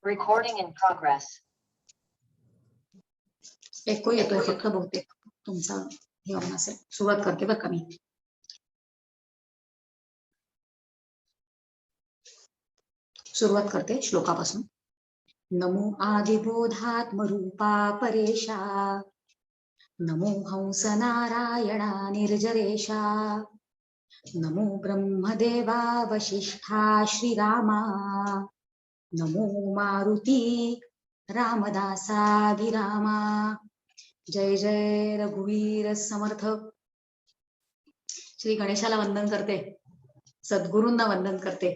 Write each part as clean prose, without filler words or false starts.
Recording in progress. एको येतोय फक्त बहुतेक तुमचा हे ऑन असेल. सुरुवात करते बरं का मी. सुरुवात करते श्लोकापासून. नमो आदिबोधात्मरूपा परेशा, नमो हंस नारायणा निर्जरेशा, नमो ब्रह्मदेवा वशिष्ठा श्रीरामा, नमो मारुती रामदासाभिरामा. जय जय रघुवीर समर्थ. श्री गणेशाला वंदन करते, सद्गुरूंना वंदन करते,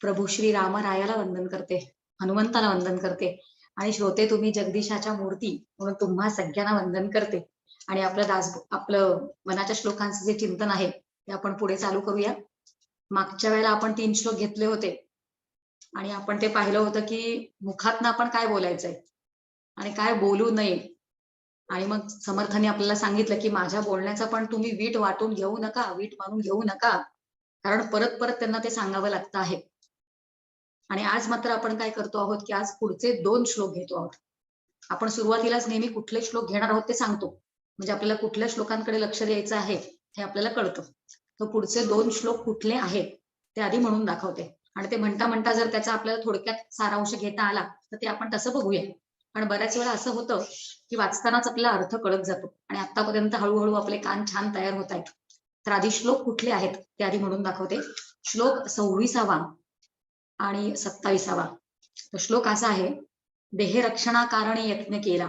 प्रभू श्री रामरायाला वंदन करते, हनुमंताला वंदन करते आणि श्रोते तुम्ही जगदीशाच्या मूर्ती म्हणून तुम्हा सगळ्यांना वंदन करते. आणि आपलं मनाच्या श्लोकांचं जे चिंतन आहे ते आपण पुढे चालू करूया. मागच्या वेळेला आपण 3 श्लोक घेतले होते आणि आपण ते पाहिलं होतं की मुखातनं आपण काय बोलायचंय आणि काय बोलू नये. आणि मग समर्थाने आपल्याला सांगितलं की माझ्या बोलण्याचा पण तुम्ही वीट वाटून घेऊ नका, वीट मानून घेऊ नका, कारण परत परत त्यांना ते सांगावं लागतं आहे. आणि आज मात्र आपण काय करतो आहोत की आज पुढचे 2 श्लोक घेतो आहोत. आपण सुरुवातीलाच नेहमी कुठले श्लोक घेणार आहोत ते सांगतो, म्हणजे आपल्याला कुठल्या श्लोकांकडे लक्ष द्यायचं आहे हे आपल्याला कळतं. तर पुढचे 2 श्लोक कुठले आहेत ते आधी म्हणून दाखवते आणि ते म्हणता म्हणता जर त्याचा आपल्याला थोडक्यात सारांश घेता आला तर ते आपण तसं बघूया. पण बऱ्याच वेळा असं होतं की वाचतानाच आपल्याला अर्थ कळत जातो आणि आतापर्यंत हळूहळू आपले कान छान तयार होत आहेत. तर आधी श्लोक कुठले आहेत ते आधी म्हणून दाखवते. श्लोक 26वा आणि 27वा. तो श्लोक असा आहे, देहरक्षणाकारणी यत्न केला.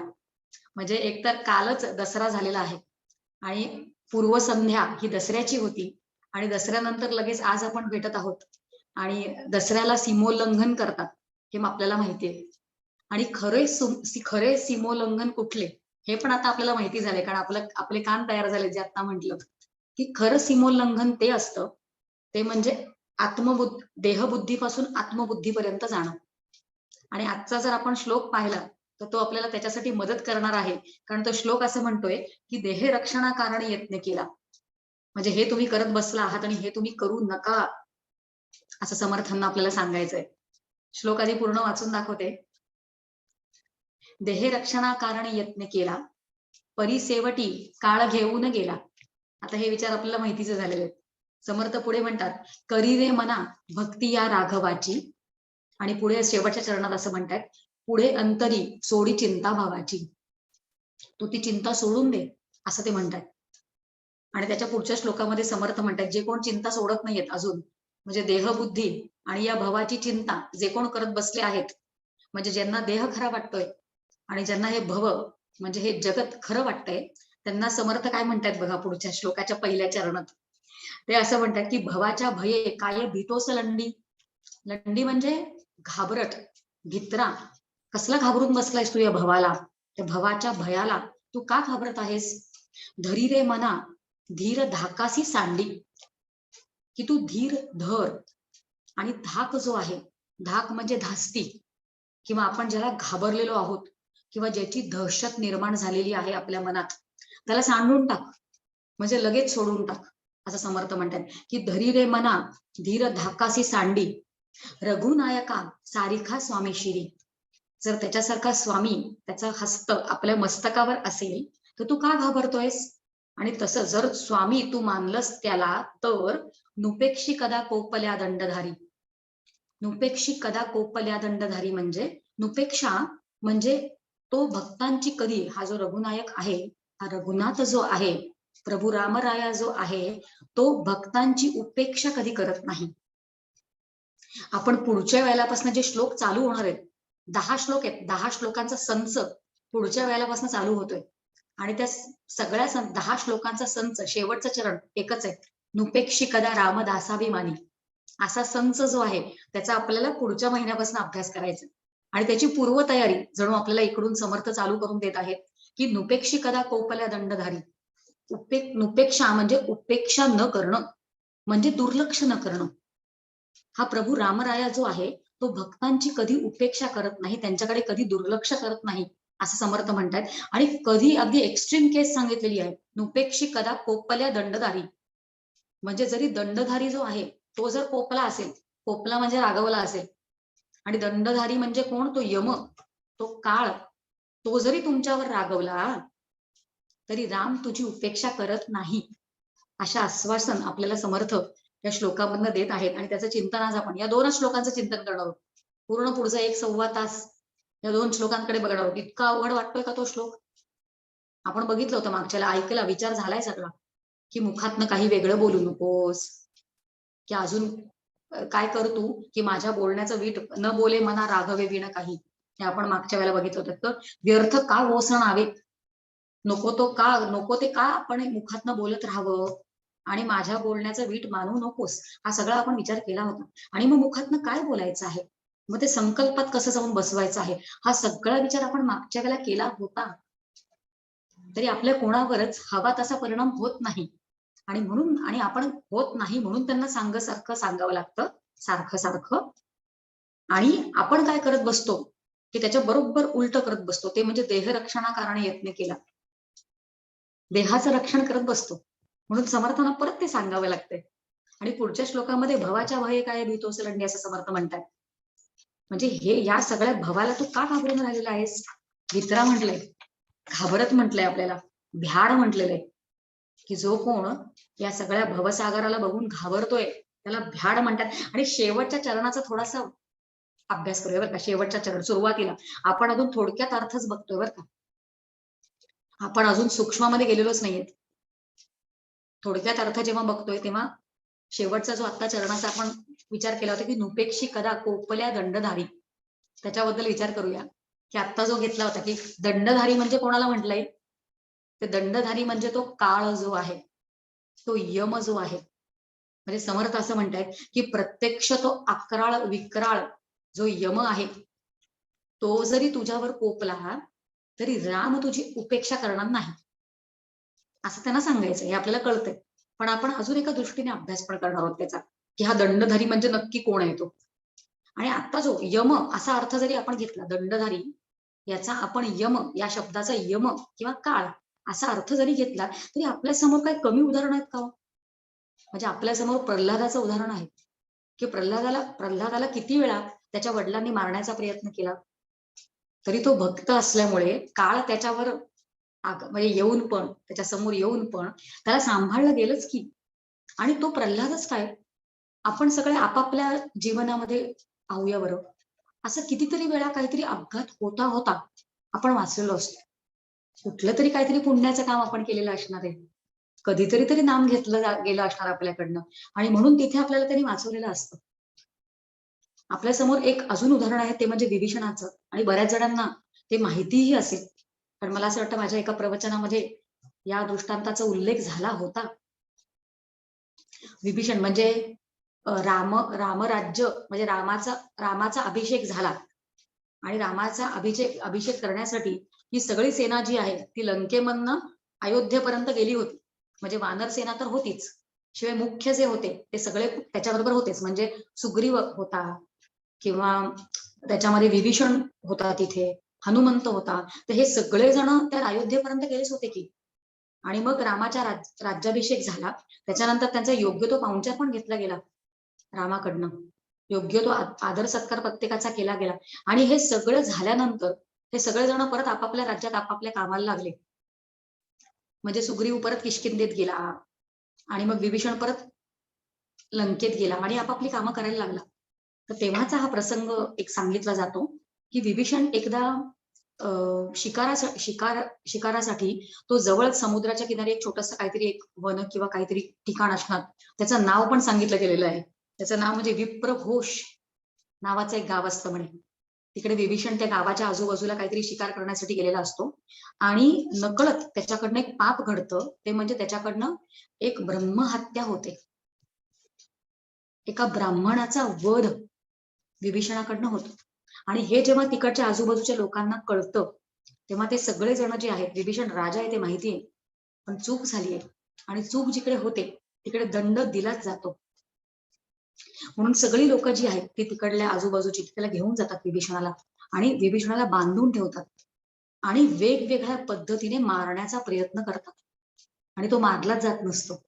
म्हणजे एकतर कालच दसरा झालेला आहे आणि पूर्वसंध्या ही दसऱ्याची होती आणि दसऱ्यानंतर लगेच आज आपण भेटत आहोत आणि दसऱ्याला सीमोल्लंघन करतात हे आपल्याला माहिती आहे. आणि खरे सीमोल्लंघन कुठले हे पण आता आपल्याला माहिती झाले, कारण आपले कान तयार झाले जे आता म्हटलं की खरं सीमोल्लंघन ते असतं ते म्हणजे देहबुद्धीपासून आत्मबुद्धीपर्यंत जाणं. आणि आजचा जर आपण श्लोक पाहिला तर तो आपल्याला त्याच्यासाठी मदत करणार आहे, कारण तो श्लोक असं म्हणतोय की देह रक्षणाकारणी यत्न केला. म्हणजे हे तुम्ही करत बसला आहात आणि हे तुम्ही करू नका असं समर्थांना आपल्याला सांगायचंय. श्लोक आधी पूर्ण वाचून दाखवते. देह रक्षणाकारणी यत्न केला, परिसेवटी काळ घेऊन गेला. आता हे विचार आपल्याला माहितीचे झालेले आहेत. समर्थ पुढे म्हणतात, करी रे मना भक्ती या राघवाची. आणि पुढे शेवटच्या चरणात असं म्हणतात, पुढे अंतरी सोडी चिंता भावाची. तू ती चिंता सोडून दे असं ते म्हणतात. आणि त्याच्या पुढच्या श्लोकामध्ये समर्थ म्हणतात, जे कोण चिंता सोडत नाहीयेत अजून, म्हणजे देहबुद्धी आणि या भवाची चिंता जे कोण करत बसले आहेत, म्हणजे ज्यांना देह खरा वाटतोय आणि ज्यांना हे भव म्हणजे हे जगत खरं वाटतंय, त्यांना समर्थ काय म्हणतात बघा पुढच्या श्लोकाच्या पहिल्या चरणात. ते असं म्हणतात की भवाच्या भये काय भीतोस लंडी. लंडी म्हणजे घाबरट, भित्रा. कसला घाबरून बसलायस तू या भवाला, त्या भवाच्या भयाला तू का घाबरत आहेस. धरी रे मना धीर धाकासी सांडी. की तू धीर धर. आणि धाक जो आहे, धाक म्हणजे धास्ती, किंवा आपण ज्याला घाबरलेलो आहोत किंवा ज्याची दहशत निर्माण झालेली आहे आपल्या मनात, त्याला सांडून टाक, म्हणजे लगेच सोडून टाक असं समर्थ म्हणतात. की धरी रे मना धीर धाकासी सांडी, रघुनायका सारिखा स्वामी शिरी. जर त्याच्यासारखा स्वामी त्याचा हस्त आपल्या मस्तकावर असेल तर तू का घाबरतोयस. आणि तसं जर स्वामी तू मानलंस त्याला तर नुपेक्षी कदा कोपल्या दंडधारी. नुपेक्षी कदा कोपल्या दंडधारी म्हणजे नुपेक्षा म्हणजे तो भक्तांची कधी, हा जो रघुनायक आहे, हा रघुनाथ जो आहे, प्रभू रामराया जो आहे, तो भक्तांची उपेक्षा कधी करत नाही. आपण पुढच्या वेळेलापासून जे श्लोक चालू होणार आहेत, 10 श्लोक आहेत, 10 श्लोकांचा संच पुढच्या वेळेलापासून चालू होतोय. आणि त्या सगळ्या 10 श्लोकांचा संच शेवटचं चरण एकच आहे, नुपेक्षी कदा रामदासाभिमानी. असा संच जो आहे त्याचा आपल्याला पुढच्या महिन्यापासून अभ्यास करायचा आणि त्याची पूर्वतयारी जणू आपल्याला इकडून समर्थ चालू करून देत आहेत. की नुपेक्षी कदा कोपल्या दंडधारी. नुपेक्षा म्हणजे उपेक्षा न करणं, म्हणजे दुर्लक्ष न करणं. हा प्रभू रामराया जो आहे तो भक्तांची कधी उपेक्षा करत नाही, त्यांच्याकडे कधी दुर्लक्ष करत नाही असं समर्थ म्हणतात. आणि कधी अगदी एक्स्ट्रीम केस सांगितलेली आहे, नुपेक्षी कदा कोपल्या दंडधारी. म्हणजे जरी दंडधारी जो आहे तो जर कोपला असेल, कोपला म्हणजे रागवला असेल, आणि दंडधारी म्हणजे कोण? तो यम, तो काळ. तो जरी तुमच्यावर रागवला तरी राम तुझी उपेक्षा करत नाही. अशा आश्वासन आपल्याला समर्थ या श्लोकामधनं देत आहेत. आणि त्याचं चिंतन आज आपण या 2च श्लोकांचं चिंतन करणार आहोत. पूर्ण पुढचा 1-1.25 तास या 2 श्लोकांकडे बघणार आहोत. इतका अवघड वाटतोय का तो श्लोक? आपण बघितलं होतं मागच्याला, ऐकला, विचार झालाय सगळा, की मुखातनं काही वेगळं बोलू नकोस, की अजून काय कर तू, की माझ्या बोलण्याचं वीट न बोले मना राघवे विण काही. हे आपण मागच्या वेळेला बघितलं होतं. तर व्यर्थ का ओसणावे, नको ते का आपण मुखातनं बोलत राहावं आणि माझ्या बोलण्याचं वीट मानू नकोस. हा सगळा आपण विचार केला होता. आणि मग मुखातनं काय बोलायचं आहे, मग ते संकल्पात कसं जाऊन बसवायचं आहे, हा सगळा विचार आपण मागच्या वेळेला केला होता. तरी आपल्या कोणावरच हवा तसा परिणाम होत नाही. आणि आपण होत नाही म्हणून त्यांना सारखं सांगावं लागतं, सारखं सारखं. आणि आपण काय करत बसतो, की त्याच्या बरोबर उलट करत बसतो. ते म्हणजे देहरक्षणाकारणे यत्न केला, देहाचं रक्षण करत बसतो. म्हणून समर्थांना परत ते सांगावं लागतंय. आणि पुढच्या श्लोकामध्ये भवाच्या भये काय भीतोस लंडे असं समर्थ म्हणतात. म्हणजे हे या सगळ्या भवाला तू का घाबरून राहिलेला आहेस? भित्रा म्हटलंय, घाबरत म्हटलंय आपल्याला, भ्याड म्हटलेलं आहे, की जो कोण या सगळ्या भवसागराला बघून घाबरतोय त्याला भ्याड म्हणतात. आणि शेवटच्या चरणाचा थोडासा अभ्यास करूया बरं का. शेवटच्या चरण सुरुवातीला आपण अजून थोडक्यात अर्थच बघतोय बरं का, आपण अजून सूक्ष्मामध्ये गेलेलोच नाहीये. थोडक्यात अर्थ जेव्हा बघतोय तेव्हा शेवटचा जो आता चरणाचा आपण विचार केला होता, की नुपेक्षी कदा कोपल्या दंडधारी, त्याच्याबद्दल विचार करूया. की आता जो घेतला होता, की दंडधारी म्हणजे कोणाला म्हटलंय? ते दंडधारी म्हणजे तो काळ जो आहे, तो यम जो आहे. म्हणजे समर्थ असं म्हणतायत, की प्रत्यक्ष तो अकराळ विक्राळ जो यम आहे, तो जरी तुझ्यावर कोपला तरी राम तुझी उपेक्षा करणार नाही, असं त्यांना सांगायचं. हे आपल्याला कळतंय. पण आपण अजून एका दृष्टीने अभ्यास पण करणार आहोत त्याचा, की हा दंडधारी म्हणजे नक्की कोण आहे तो. आणि आता जो यम असा अर्थ जरी आपण घेतला, दंडधारी याचा आपण यम या शब्दाचा यम किंवा काळ असा अर्थ जरी घेतला तरी आपल्या समोर काही कमी उदाहरण आहेत का हो? म्हणजे आपल्या समोर प्रल्हादाचं उदाहरण आहे, की प्रल्हादाला किती वेळा त्याच्या वडिलांनी मारण्याचा प्रयत्न केला, तरी तो भक्त असल्यामुळे काळ त्याच्यावर म्हणजे येऊन पण त्याच्या समोर येऊन पण त्याला सांभाळलं गेलंच की. आणि तो प्रल्हादच काय, आपण सगळे आपापल्या जीवनामध्ये पाहूया बरं, असं कितीतरी वेळा काहीतरी अपघात होता होता आपण वाचलेलो असतो. कुठलं तरी काहीतरी पुण्याचं काम आपण केलेलं असणार आहे, कधीतरी तरी नाम घेतलं गेलं असणार आपल्याकडनं, आणि म्हणून तिथे आपल्याला त्यांनी वाचवलेलं असतं. आपल्या समोर एक अजून उदाहरण आहे, ते म्हणजे विभीषणाचं. आणि बऱ्याच जणांना ते माहितीही असेल, पण मला असं वाटतं माझ्या एका प्रवचनामध्ये या दृष्टांताचा उल्लेख झाला होता. विभीषण म्हणजे रामराज्य म्हणजे रामाचा अभिषेक झाला. आणि रामाचा अभिषेक करण्यासाठी ही सगळी सेना जी आहे ती लंकेमधनं अयोध्येपर्यंत गेली होती. म्हणजे वानर सेना तर होतीच, शिवाय मुख्य जे होते ते सगळे त्याच्याबरोबर होतेच. म्हणजे सुग्रीव होता, किंवा त्याच्यामध्ये विभीषण होता, तिथे हनुमंत होता. तर हे सगळे जण त्या अयोध्येपर्यंत गेलेच होते की. आणि मग रामाच्या राज्याभिषेक झाला. त्याच्यानंतर त्यांचा योग्य तो पाहुणचार पण घेतला गेला रामाकडनं, योग्य तो आदर सत्कार प्रत्येकाचा केला गेला. आणि हे सगळं झाल्यानंतर हे सगळेजण परत आपापल्या राज्यात आपापल्या कामाला लागले. म्हणजे सुग्रीव परत किष्किंधेत गेला, आणि मग विभीषण परत लंकेत गेला आणि आपापली कामं करायला लागला. तर तेव्हाचा हा प्रसंग एक सांगितला जातो, की विभीषण एकदा शिकारासाठी तो जवळ समुद्राच्या किनारी एक छोटस काहीतरी एक वन किंवा काहीतरी ठिकाण असणार. त्याचं नाव पण सांगितलं गेलेलं आहे. त्याचं नाव म्हणजे विप्रघोष नावाचं एक गाव असतं म्हणे. तिकडे विभीषण त्या गावाच्या आजूबाजूला काहीतरी शिकार करण्यासाठी गेलेला असतो, आणि नकळत त्याच्याकडनं एक पाप घडतं. ते म्हणजे त्याच्याकडनं एक ब्रह्महत्या होते. एका ब्राह्मणाचा वध विभीषणाकडनं होतो. आणि हे जेव्हा तिकडच्या आजूबाजूच्या लोकांना कळतं, तेव्हा ते सगळे जण जे आहेत, विभीषण राजा आहे ते माहितीये, पण चूक झालीये, आणि चूक जिकडे होते तिकडे दंड दिलाच जातो. म्हणून सगळी लोक जी आहेत ती तिकडल्या आजूबाजूची त्याला घेऊन जातात विभीषणाला, आणि विभीषणाला बांधून ठेवतात, आणि वेगवेगळ्या पद्धतीने मारण्याचा प्रयत्न करतात. आणि तो मारलाच जात नसतो.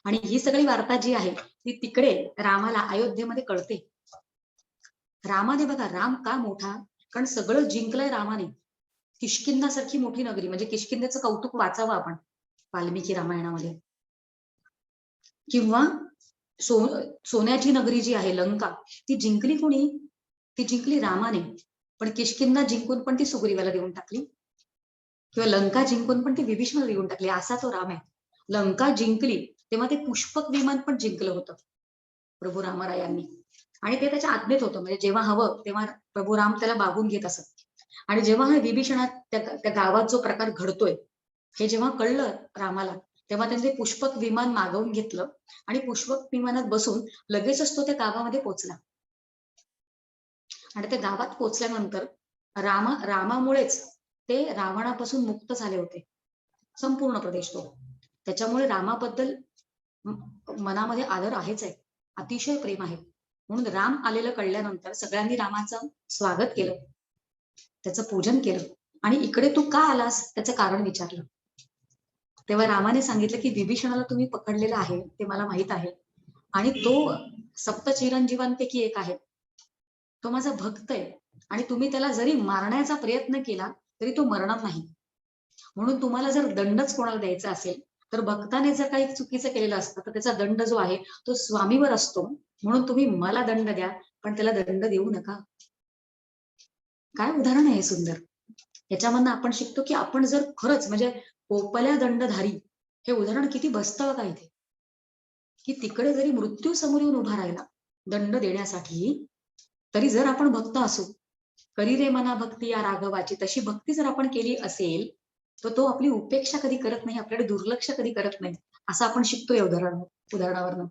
आणि ही सगळी वार्ता जी आहे ती तिकडे रामाला अयोध्येमध्ये कळते. रामाने बघा, राम का मोठा? कारण सगळं जिंकलंय रामाने. किष्किंधासारखी मोठी नगरी, म्हणजे किष्किंधेचं कौतुक वाचावं आपण वाल्मिकी रामायणामध्ये. किंवा सो सोन्याची नगरी जी आहे लंका, ती जिंकली कोणी? ती जिंकली रामाने. पण किष्किंधा जिंकून पण ती सुग्रीवाला देऊन टाकली. किंवा लंका जिंकून पण ती विभीषणाला देऊन टाकली. असा तो राम आहे. लंका जिंकली तेव्हा ते पुष्पक विमान पण जिंकलं होतं प्रभू रामरायांनी. आणि ते त्याच्या आज्ञेत होतं, म्हणजे जेव्हा हवं तेव्हा प्रभू राम त्याला मागून घेत असत. आणि जेव्हा हा विभीषणात त्या गावात जो प्रकार घडतोय हे जेव्हा कळलं रामाला, तेव्हा त्यांनी ते पुष्पक विमान मागवून घेतलं आणि पुष्पक विमानात बसून लगेचच तो त्या गावामध्ये पोहोचला. आणि त्या गावात पोहोचल्यानंतर रामामुळेच ते रावणापासून मुक्त झाले होते, संपूर्ण प्रदेश तो. त्याच्यामुळे रामाबद्दल मनामध्ये आदर आहेच आहे, अतिशय प्रेम आहे. म्हणून राम आलेलं कळल्यानंतर सगळ्यांनी रामाचं स्वागत केलं, त्याचं पूजन केलं. आणि इकडे तू का आलास त्याचं कारण विचारलं. तेव्हा रामाने सांगितलं की विभीषणाला तुम्ही पकडलेला आहे ते मला माहित आहे, आणि तो सप्तचिरंजीवांपैकी एक आहे, तो माझा भक्त आहे, आणि तुम्ही त्याला जरी मारण्याचा प्रयत्न केला तरी तो मरणार नाही. म्हणून तुम्हाला जर दंडच कोणाला द्यायचा असेल तर भक्ताने जर काही चुकीचं केलेलं असतं तर त्याचा दंड जो आहे तो स्वामीवर असतो. म्हणून तुम्ही मला दंड द्या, पण त्याला दंड देऊ नका. काय उदाहरण आहे सुंदर. याच्यामधनं आपण शिकतो की आपण जर खरंच म्हणजे पोपल्या दंडधारी, हे उदाहरण किती बसतं बघा इथे, की तिकडे जरी मृत्यू समोर येऊन उभा राहिला दंड देण्यासाठी, तरी जर आपण भक्त असू, करी रे मना भक्ती या राघवाची, तशी भक्ती जर आपण केली असेल तर तो आपली उपेक्षा कधी करत नाही, आपल्याकडे दुर्लक्ष कधी करत नाही, असं आपण शिकतो या उदाहरणावरनं.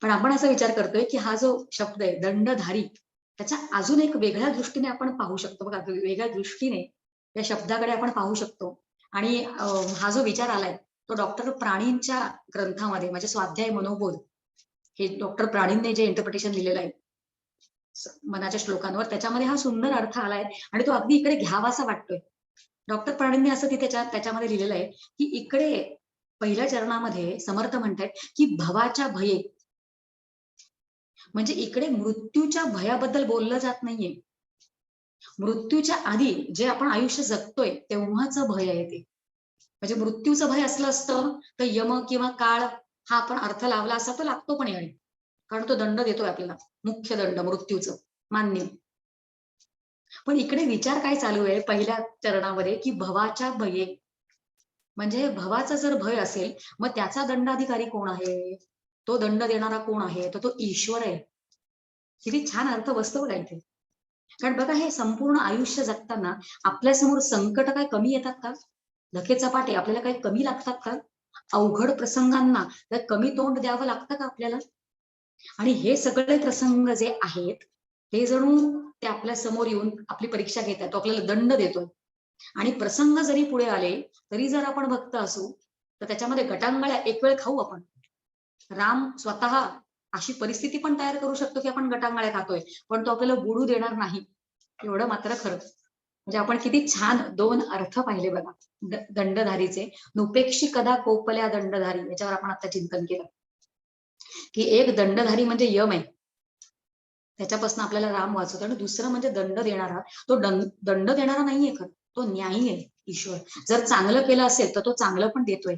पण आपण असा विचार करतोय की हा जो शब्द आहे दंडधारी, त्याच्या अजून एक वेगळ्या दृष्टीने आपण पाहू शकतो बघा, वेगळ्या दृष्टीने या शब्दाकडे आपण पाहू शकतो. आणि हा जो विचार आलाय तो डॉक्टर प्राणींच्या ग्रंथामध्ये, म्हणजे स्वाध्याय मनोबोध, हे डॉक्टर प्राणींनी जे इंटरप्रिटेशन लिहिलेलं आहे मनाच्या श्लोकांवर, त्याच्यामध्ये हा सुंदर अर्थ आलाय आणि तो अगदी इकडे घ्यावासा वाटतोय. डॉक्टर प्राणींनी असं तिथे त्याच्यामध्ये लिहिलेलं आहे की इकडे पहिल्या चरणामध्ये समर्थ म्हणतायत की भवाच्या भये, म्हणजे इकडे मृत्यूच्या भयाबद्दल बोललं जात नाहीये. मृत्यूच्या आधी जे आपण आयुष्य जगतोय तेव्हाचं भय आहे ते. म्हणजे मृत्यूचं भय असलं असतं तर यम किंवा काळ हा आपण अर्थ लावला असा तो लागतो पण याने, कारण तो दंड देतोय आपल्याला, मुख्य दंड मृत्यूचं मान्य. पण इकडे विचार काय चालू आहे पहिल्या चरणामध्ये की भवाच्या भये, म्हणजे भवाचा जर भय असेल मग त्याचा दंडाधिकारी कोण आहे, तो दंड देणारा कोण आहे, तर तो ईश्वर आहे. किती छान अर्थ बसतो बघा इथे. कारण बघा हे संपूर्ण आयुष्य जगताना आपल्यासमोर संकट काय कमी येतात का? धकेचपाटे आपल्याला काही कमी लागतात का? अवघड प्रसंगांना तर कमी तोंड द्यावं लागतं का आपल्याला? आणि हे सगळे प्रसंग जे आहेत ते जणू ते आपल्या समोर येऊन आपली परीक्षा घेतात, तो आपल्याला दंड देतोय. आणि प्रसंग जरी पुढे आले तरी जर आपण भक्त असू तर त्याच्यामध्ये गटांगळ्या एक वेळ खाऊ आपण. राम स्वतः अशी परिस्थिती पण तयार करू शकतो की आपण गटांगळ्या खातोय, पण तो आपल्याला बुडू देणार नाही, एवढं मात्र खरं. म्हणजे आपण किती छान दोन अर्थ पाहिले बघा दंडधारीचे. नुपेक्षी कदा कोपल्या दंडधारी, याच्यावर आपण आता चिंतन केलं की एक दंडधारी म्हणजे यम आहे, त्याच्यापासून आपल्याला राम वाचवतो. आणि दुसरं म्हणजे दंड देणारा, तो दंड देणारा नाहीये खरं, तो न्यायी आहे ईश्वर. जर चांगलं केलं असेल तर तो चांगलं पण देतोय,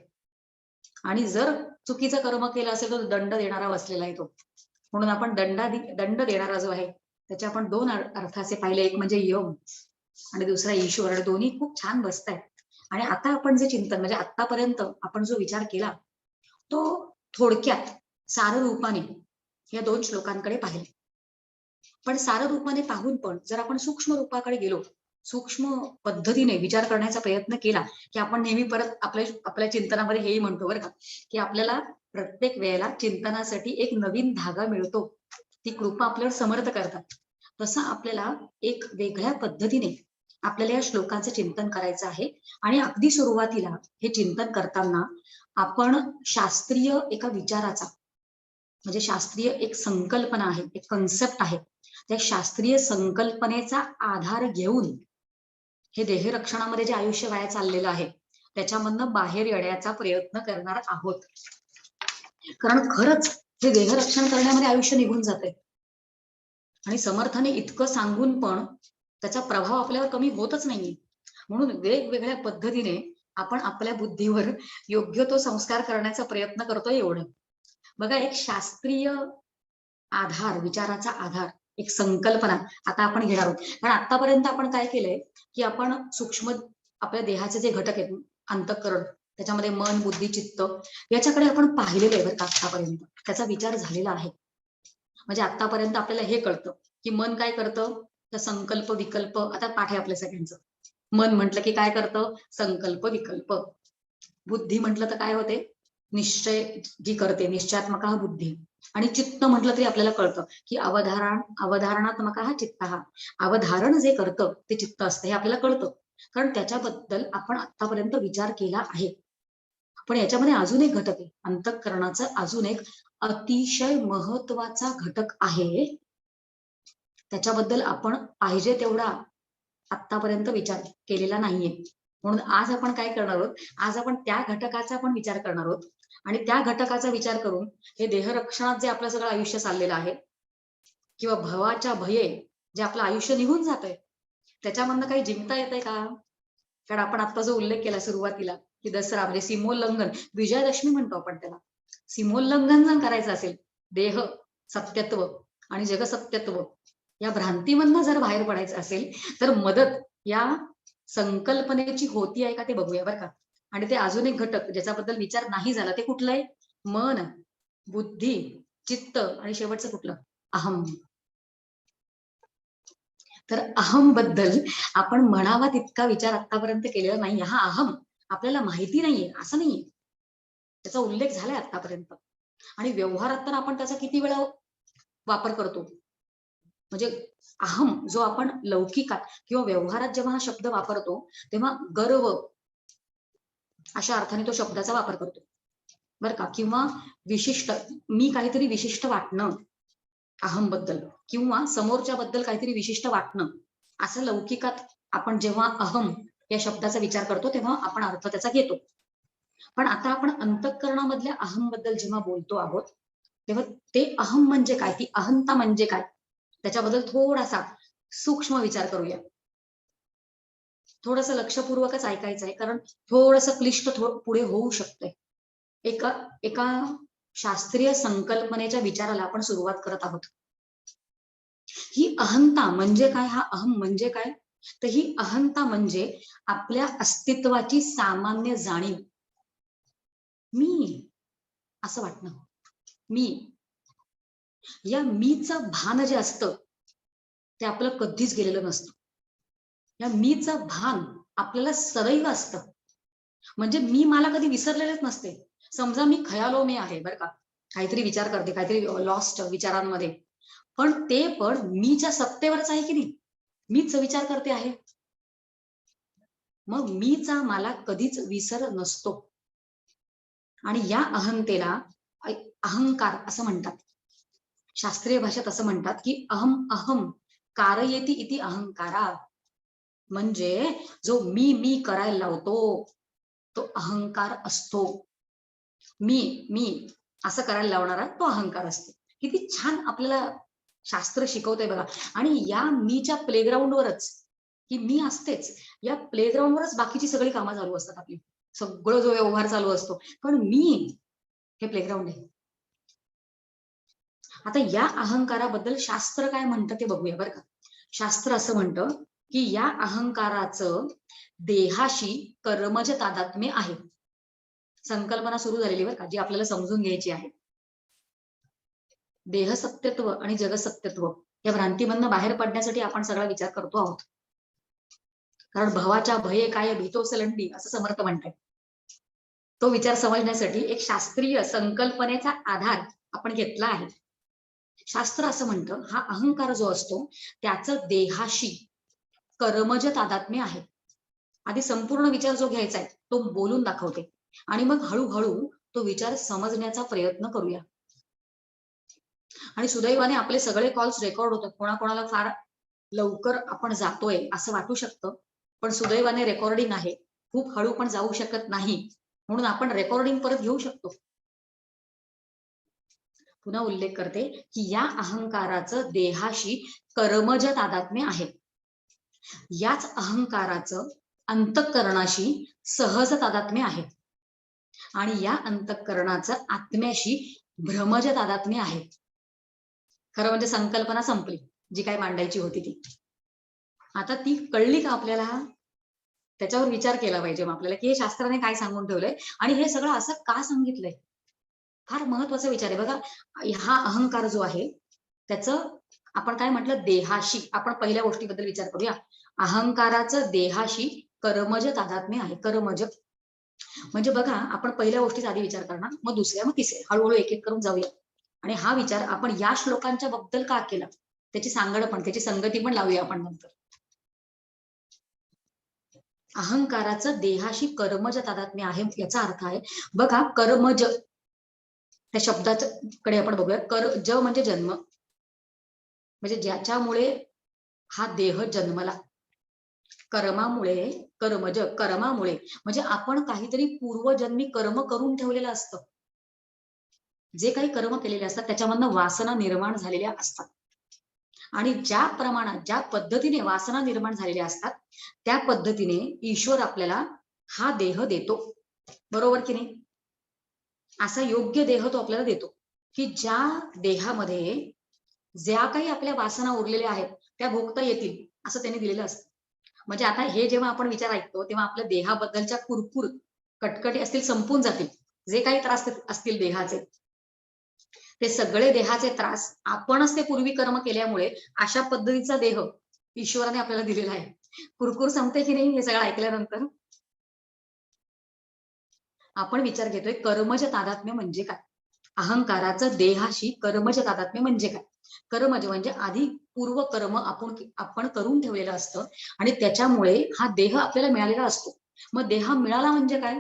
आणि जर चुकीचं कर्म केलं असेल तर दंड देणारा बसलेला आहे तो. म्हणून आपण दंड देणारा जो आहे त्याचे आपण दोन अर्थ असे पाहिले, एक म्हणजे यम आणि दुसरा ईश्वर, आणि दोन्ही खूप छान बसतायत. आणि आता आपण जे चिंतन म्हणजे आतापर्यंत आपण जो विचार केला तो थोडक्यात सार रूपाने या दोन श्लोकांकडे पाहिले. पण सार रूपाने पाहून पण जर आपण सूक्ष्म रूपाकडे गेलो, सूक्ष्म पद्धतीने विचार करण्याचा प्रयत्न केला, की आपण नेहमी परत आपल्या चिंतनामध्ये हेही म्हणतो बरं का, की आपल्याला प्रत्येक वेळेला चिंतनासाठी एक नवीन धागा मिळतो, ती कृपा आपल्यावर समर्थ करतात. तसं आपल्याला एक वेगळ्या पद्धतीने आपल्याला या श्लोकांचं चिंतन करायचं आहे. आणि अगदी सुरुवातीला हे चिंतन करताना आपण शास्त्रीय एका विचाराचा, म्हणजे शास्त्रीय एक संकल्पना आहे, एक कन्सेप्ट आहे, त्या शास्त्रीय संकल्पनेचा आधार घेऊन हे देहरक्षणामध्ये जे आयुष्य वाया चाललेलं आहे त्याच्यामधनं बाहेर येण्याचा प्रयत्न करणार आहोत. कारण खरंच हे देहरक्षण करण्यामध्ये आयुष्य निघून जाते. आणि समर्थाने इतकं सांगून पण त्याचा प्रभाव आपल्यावर कमी होतच नाहीये. म्हणून वेगवेगळ्या पद्धतीने आपण आपल्या बुद्धीवर योग्य तो संस्कार करण्याचा प्रयत्न करतोय एवढं. बघा, एक शास्त्रीय आधार, विचाराचा आधार, एक संकल्पना आता आपण घेणार आहोत. कारण आतापर्यंत आपण काय केलंय, की आपण सूक्ष्म आपल्या देहाचे जे घटक आहेत, अंतःकरण, त्याच्यामध्ये मन, बुद्धी, चित्त, याच्याकडे आपण पाहिलेलं आहे बरं का आतापर्यंत. त्याचा विचार झालेला आहे. म्हणजे आतापर्यंत आपल्याला हे कळतं, की मन काय करतं, तर संकल्प, विकल्प, आता पाठ आहे आपल्या सगळ्यांचं. मन म्हटलं की काय करतं, संकल्प, विकल्प. बुद्धी म्हटलं तर काय होते, निश्चय जी करते, निश्चयात्मक हा बुद्धी. आणि चित्त म्हटलं तरी आपल्याला कळतं की अवधारणात्मक हा चित्त, हा अवधारण जे करतं ते चित्त असतं, हे आपल्याला कळतं. कारण त्याच्याबद्दल आपण आतापर्यंत विचार केला आहे. पण याच्यामध्ये अजून एक घटक आहे, अंतःकरणाचा अजून एक अतिशय महत्वाचा घटक आहे. त्याच्याबद्दल आपण पाहिजे तेवढा आतापर्यंत विचार केलेला नाहीये. म्हणून आज आपण काय करणार आहोत, आज आपण त्या घटकाचा पण विचार करणार आहोत. आणि त्या घटकाचा विचार करून हे देहरक्षणात जे आपलं सगळं आयुष्य चाललेलं आहे, किंवा भवाच्या भये जे आपलं आयुष्य निघून जातंय, त्याच्यामधनं काही जिंकता येतंय का? कारण आपण आता जो उल्लेख केला सुरुवातीला, की दसरा म्हणजे सीमोल्लंघन, विजयादशमी म्हणतो आपण त्याला. सीमोल्लंघन जर करायचं असेल, देह सत्यत्व आणि जगसत्यत्व या भ्रांतीमधनं जर बाहेर पडायचं असेल, तर मदत या संकल्पनेची होती आहे का ते बघूया बरं का. आणि ते अजून एक घटक ज्याच्याबद्दल विचार नाही झाला, ते कुठलं आहे? मन, बुद्धी, चित्त आणि शेवटचं कुठलं? अहम. तर अहम बद्दल आपण म्हणावा तितका विचार आतापर्यंत केलेला नाही. हा अहम आपल्याला माहिती नाहीये असं नाहीये, त्याचा उल्लेख झालाय आतापर्यंत. आणि व्यवहारात तर आपण त्याचा किती वेळा वापर करतो. म्हणजे अहम जो आपण लौकिकात किंवा व्यवहारात जेव्हा हा शब्द वापरतो, तेव्हा गर्व अशा अर्थाने तो शब्दाचा वापर करतो बरं का. किंवा विशिष्ट, मी काहीतरी विशिष्ट वाटणं अहम बद्दल, किंवा समोरच्या बद्दल काहीतरी विशिष्ट वाटणं, असं लौकिकात आपण जेव्हा अहम या शब्दाचा विचार करतो तेव्हा आपण अर्थ त्याचा घेतो. पण आता आपण अंतःकरणामधल्या अहम बद्दल जेव्हा बोलतो आहोत, तेव्हा ते अहम म्हणजे काय, ती अहंता म्हणजे काय, त्याच्याबद्दल थोडासा सूक्ष्म विचार करूया. थोडस लक्षपूर्वकच ऐकायचं आहे, कारण थोडस क्लिष्ट पुढे होऊ शकते. एका एका शास्त्रीय संकल्पनेच्या विचाराला आपण सुरुवात करत आहोत. ही अहंता म्हणजे काय, हा अहम म्हणजे काय, तर ही अहंता म्हणजे आपल्या अस्तित्वाची सामान्य जाणीव. मी असं वाटणं, मी, या मीचं भान जे असतं ते आपलं कधीच गेलेलं नसतं. या मीचं भान आपल्याला सदैव असतं. म्हणजे मी मला कधी विसरलेलेच नसते. समजा मी खयालो में आहे बरं का, काहीतरी विचार करते, काहीतरी लॉस्ट विचारांमध्ये, पण ते पण मीच्या सत्तेवरच आहे की नाही, मीच विचार करते आहे. मग मीचा मला कधीच विसर नसतो. आणि या अहंतेला अहंकार असं म्हणतात. शास्त्रीय भाषेत असं म्हणतात की अहम अहम कारयेति इति अहंकारा. म्हणजे जो मी करायला लावतो तो अहंकार असतो. मी असं करायला लावणारा तो अहंकार असतो. किती छान आपल्याला शास्त्र शिकवतंय बघा. आणि या मीच्या प्लेग्राऊंडवरच, की मी असतेच, या प्लेग्राऊंडवरच बाकीची सगळी कामं चालू असतात आपली, सगळं जो व्यवहार चालू असतो. पण मी हे प्लेग्राऊंड आहे. आता या अहंकाराबद्दल शास्त्र काय म्हणतं ते बघूया बरं का. शास्त्र असं म्हणतं की या अहंकाराचं देहाशी कर्मज तादात्म्य आहे. संकल्पना सुरू झालेली बरं का, जी आपल्याला समजून घ्यायची आहे. देह सत्यत्व आणि जगसत्यत्व या भ्रांतीमधनं बाहेर पडण्यासाठी आपण सगळा विचार करतो आहोत. कारण भवाच्या भये काय भीतो सलंडी असं समर्थ म्हणतात. तो विचार समजण्यासाठी एक शास्त्रीय संकल्पनेचा आधार आपण घेतला आहे. शास्त्र असं म्हणतं हा अहंकार जो असतो त्याचं देहाशी कर्मज तादात्म्य आहे. आधी संपूर्ण विचार जो घ्यायचा आहे तो बोलून दाखवते आणि मग हळूहळू तो विचार समजण्याचा प्रयत्न करूया. आणि सुदैवाने आपले सगळे कॉल्स रेकॉर्ड होतात. कोणाकोणाला फार लवकर आपण जातोय असं वाटू शकतं, पण सुदैवाने रेकॉर्डिंग आहे. खूप हळू पण जाऊ शकत नाही, म्हणून आपण रेकॉर्डिंग परत घेऊ शकतो. पुन्हा उल्लेख करते की या अहंकाराचं देहाशी कर्मज तादात्म्य आहे. याच अहंकाराचं अंतःकरणाशी सहज तादात्म्य आहे आणि या अंतःकरणाचं आत्म्याशी भ्रमज तादात्म्य आहे. खरं म्हणजे संकल्पना संपली, जी काय मांडायची होती ती. आता ती कळली का आपल्याला? त्याच्यावर विचार केला पाहिजे मग आपल्याला, की हे शास्त्राने काय सांगून ठेवलंय आणि हे सगळं असं का सांगितलंय. फार महत्वाचा विचार आहे बघा. हा अहंकार जो आहे त्याचं आपण काय म्हटलं, देहाशी. आपण पहिल्या गोष्टीबद्दल विचार करूया. अहंकाराचं देहाशी कर्मज तादात्म्य आहे. कर्मज म्हणजे बघा, आपण पहिल्या गोष्टीचा आधी विचार करणार, मग दुसऱ्या, मग तिसऱ्या, हळूहळू एक एक करून जाऊया. आणि हा विचार आपण या श्लोकांच्या बद्दल का केला त्याची सांगड पण, त्याची संगती पण लावूया आपण नंतर. अहंकाराचं देहाशी कर्मज तादात्म्य आहे याचा अर्थ आहे बघा, कर्मज त्या शब्दाच्या कडे आपण बघूया. ज म्हणजे जन्म, म्हणजे ज्याच्यामुळे हा देह जन्मला. कर्मामुळे, कर्मज कर्मामुळे म्हणजे आपण काहीतरी पूर्वजन्मी कर्म करून ठेवलेलं असतं. जे काही कर्म केलेले असतात त्याच्यामधनं वासना निर्माण झालेल्या असतात आणि ज्या प्रमाणात, ज्या पद्धतीने वासना निर्माण झालेल्या असतात त्या पद्धतीने ईश्वर आपल्याला हा देह देतो. बरोबर की नाही? असा योग्य देह तो आपल्याला देतो, की ज्या देहामध्ये ज्या काही आपल्या वासना उरलेल्या आहेत त्या भोगता येतील असं त्याने दिलेलं असतं. म्हणजे आता हे जेव्हा आपण विचार ऐकतो तेव्हा आपल्या देहाबद्दलच्या कुरकुर कटकटी असतील संपून जातील. जे काही त्रास असतील देहाचे, ते सगळे देहाचे त्रास आपणच ते पूर्वी कर्म केल्यामुळे अशा पद्धतीचा देह ईश्वराने आपल्याला दिलेला आहे. कुरकुर संपते की नाही हे सगळं ऐकल्यानंतर? आपण विचार घेतोय कर्मज तादात्म्य म्हणजे काय. अहंकाराचं देहाशी कर्मज तादात्म्य म्हणजे काय. कर्मज म्हणजे आधी पूर्व कर्म आपण करून ठेवलेलं असतं आणि त्याच्यामुळे हा देह आपल्याला मिळालेला असतो. मग देह मिळाला म्हणजे काय,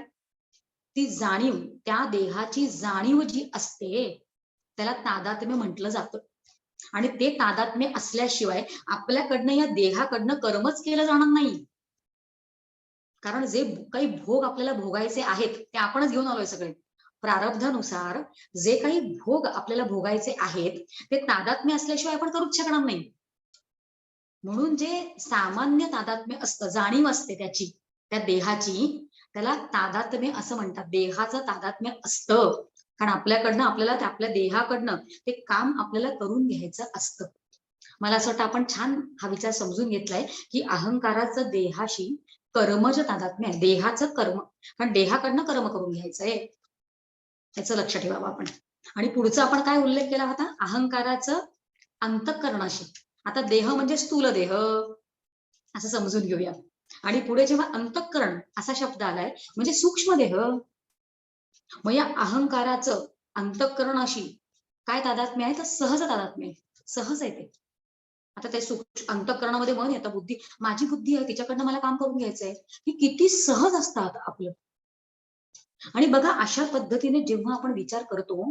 ती जाणीव, त्या देहाची जाणीव जी असते त्याला तादात्म्य म्हटलं जातं. आणि ते तादात्म्य असल्याशिवाय आपल्याकडनं या देहाकडनं कर्मच केलं जाणार नाही. कारण जे काही भोग आपल्याला भोगायचे आहेत ते आपणच घेऊन आलोय सगळे. प्रारब्धानुसार जे काही भोग आपल्याला भोगायचे आहेत ते तादात्म्य असल्याशिवाय आपण करूच शकणार नाही. म्हणून जे सामान्य तादात्म्य असतं, जाणीव असते त्याची, त्या देहाची, त्याला तादात्म्य असं म्हणतात. देहाचं तादात्म्य असतं कारण आपल्याला आपल्या देहाकडनं ते काम आपल्याला करून घ्यायचं असतं. मला असं वाटतं आपण छान हा विचार समजून घेतलाय, की अहंकाराचं देहाशी कर्मज तादात्म्य आहे. देहाचं कर्म, कारण देहाकडनं कर्म करून घ्यायचंय, याचं लक्ष ठेवावं आपण. आणि पुढचा आपण काय उल्लेख केला होता, अहंकाराचं अंतःकरणाशी. आता देह म्हणजे स्थूल देह असं समजून घेऊया. आणि पुढे जेव्हा अंतःकरण असा शब्द आलाय म्हणजे सूक्ष्म देह. मग या अहंकाराचं अंतःकरणाशी काय तादात्म्य आहे, तर सहज तादात्म्य आहे. सहज आहे ते. आता ते अंतःकरणामध्ये मन येतं, बुद्धी, माझी बुद्धी आहे तिच्याकडनं मला काम करून घ्यायचंय, ही किती सहज असतात आपलं. आणि बघा, अशा पद्धतीने जेव्हा आपण विचार करतो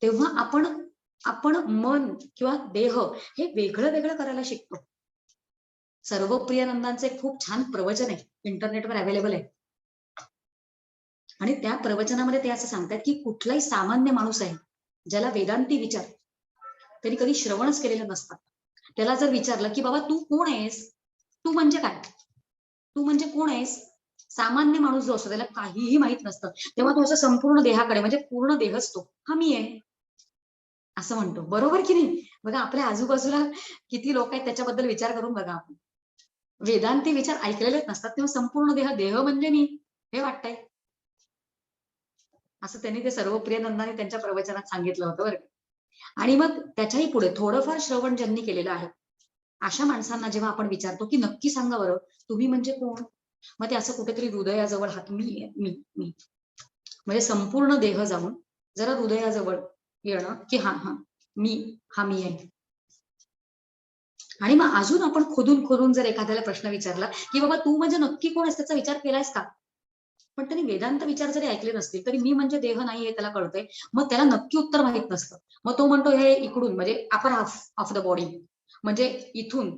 तेव्हा आपण आपण मन किंवा देह हे वेगळं वेगळं करायला शिकतो. सर्वप्रियानंदांचं एक खूप छान प्रवचन आहे, इंटरनेटवर अवेलेबल आहे. आणि त्या प्रवचनामध्ये ते असं सांगतात, की कुठलाही सामान्य माणूस आहे ज्याला वेदांती विचार त्यांनी कधी श्रवणच केलेलं नसतात, त्याला जर विचारलं की बाबा तू कोण आहेस, तू म्हणजे काय, तू म्हणजे कोण आहेस, सामान्य माणूस जो असतो त्याला काहीही माहित नसतं. तेव्हा तो असं संपूर्ण देहाकडे, म्हणजे पूर्ण देहच तो, हा मी आहे असं म्हणतो. बरोबर की नाही? बघा आपल्या आजूबाजूला किती लोक आहेत त्याच्याबद्दल विचार करून बघा. आपण वेदांती विचार ऐकलेलेच नसतात तेव्हा संपूर्ण देह, देह म्हणजे मी हे वाटतंय. असं त्यांनी ते सर्वप्रियानंदाने त्यांच्या प्रवचनात सांगितलं होतं बरं. आणि मग त्याच्याही पुढे थोडंफार श्रवण ज्यांनी केलेलं आहे अशा माणसांना जेव्हा आपण विचारतो की नक्की सांगा बरं तुम्ही म्हणजे कोण, मग ते असं कुठेतरी हृदयाजवळ हात, मी मी मी म्हणजे संपूर्ण देह जाऊन जरा हृदयाजवळ येणं की हा हा मी, हा मी आहे. आणि मग अजून आपण खोदून खोदून जर एखाद्याला प्रश्न विचारला की बाबा तू म्हणजे नक्की कोण आहेस, त्याचा विचार केलायस का, पण त्यांनी वेदांत विचार जरी ऐकले नसतील तरी मी म्हणजे देह नाही हे त्याला कळतंय. मग त्याला नक्की उत्तर माहित नसतं. मग तो म्हणतो हे इकडून म्हणजे upper half of the body, म्हणजे इथून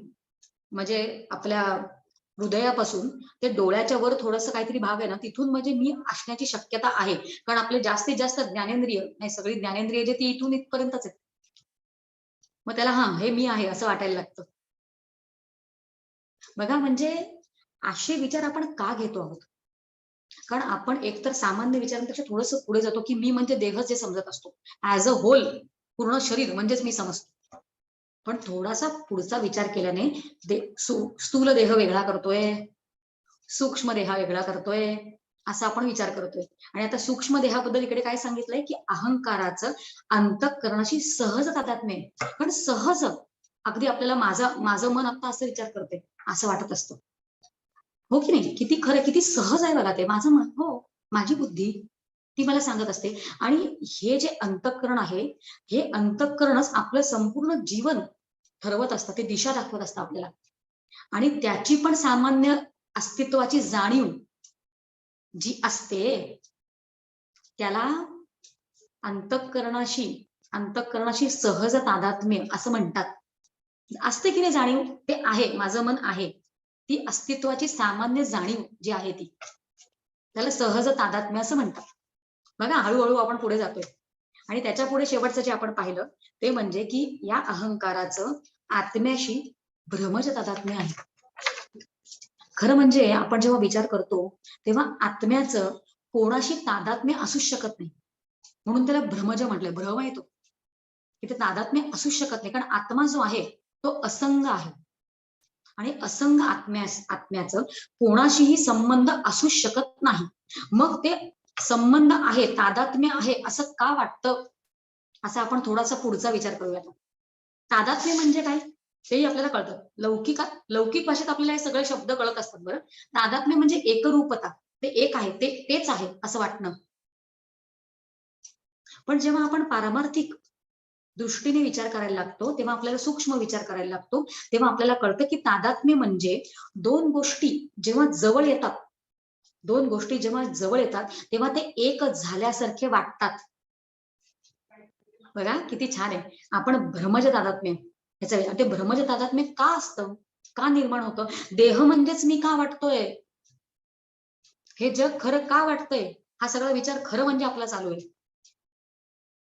म्हणजे आपल्या हृदयापासून ते डोळ्याच्या वर थोडस काहीतरी भाग आहे ना, तिथून म्हणजे मी असण्याची शक्यता आहे. कारण आपले जास्तीत जास्त ज्ञानेंद्रिय नाही, सगळी ज्ञानेंद्रिय जे ती इथून इथपर्यंतच आहेत. मग त्याला हा हे मी आहे असं वाटायला लागतं. बघा म्हणजे असे विचार आपण का घेतो आहोत? कारण आपण एकतर सामान्य विचारांपेक्षा थोडंसं पुढे जातो, की मी म्हणजे देहच जे समजत असतो. ॲज अ होल पूर्ण शरीर म्हणजेच मी समजतो. पण थोडासा पुढचा विचार केल्याने स्थूल देह वेगळा करतोय, सूक्ष्म देह वेगळा करतोय, असा आपण विचार करतोय. आणि आता सूक्ष्म देहाबद्दल इकडे काय सांगितलंय, की अहंकाराचं अंतःकरणाशी सहज तादात्म्य आहे. पण सहज अगदी आपल्याला माझं मन आता असं विचार करते, असं वाटत असतं. हो की नाही? किती खरं, किती सहज आहे बघा ते. माझं मन हो, माझी बुद्धी ती मला सांगत असते. आणि हे जे अंतःकरण आहे, हे अंतःकरणच आपलं संपूर्ण जीवन ठरवत असतं. ते दिशा दाखवत असतं आपल्याला. आणि त्याची पण सामान्य अस्तित्वाची जाणीव जी असते, त्याला अंतःकरणाशी अंतःकरणाशी सहज तादात्म्य असं म्हणतात. असते की नाही जाणीव? ते आहे, माझं मन आहे. ती अस्तित्वाची सामान्य जाणीव जी आहे ती. त्याला सहज तादात्म्य असं म्हणतात. बघा हळू आपण पुढे जातोय. आणि त्याच्या पुढे शेवटचं जे आपण पाहिलं, ते म्हणजे की या अहंकाराचं आत्म्याशी भ्रमज तादात्म्य आहे. खरं म्हणजे आपण जेव्हा विचार करतो, तेव्हा आत्म्याचं कोणाशी तादात्म्य असूच शकत नाही. म्हणून त्याला भ्रमज म्हटलंय. भ्रम आहे तो. तिथे तादात्म्य असूच शकत नाही. कारण आत्मा जो आहे, तो असंग आहे. आणि असंग आत्म्याचं कोणाशीही संबंध असूच शकत नाही. मग ते संबंध आहे, तादात्म्य आहे असं का वाटतं? असा आपण थोडासा पुढचा विचार करूया. तादात्म्य म्हणजे काय? तेही आपल्याला कळतं. लौकिक भाषेत आपल्याला हे सगळे शब्द कळत असतात बरं. तादात्म्य म्हणजे एकरूपता. ते एक आहे, तेच आहे असं वाटणं. पण जेव्हा आपण पारमार्थिक दृष्टीने विचार करायला लागतो, तेव्हा आपल्याला सूक्ष्म विचार करायला लागतो, तेव्हा आपल्याला कळतं की तादात्म्य म्हणजे दोन गोष्टी जेव्हा जवळ येतात, दोन गोष्टी जेव्हा जवळ येतात, तेव्हा ते एक झाल्यासारखे वाटतात. बघा किती छान आहे. आपण भ्रमज तादात्म्य ह्याचं ते भ्रमज तादात्म्य का असतं? का निर्माण होतं? देह म्हणजेच मी का वाटतोय? हे जग खरं का वाटतंय? हा सगळा विचार खरं म्हणजे आपला चालू आहे.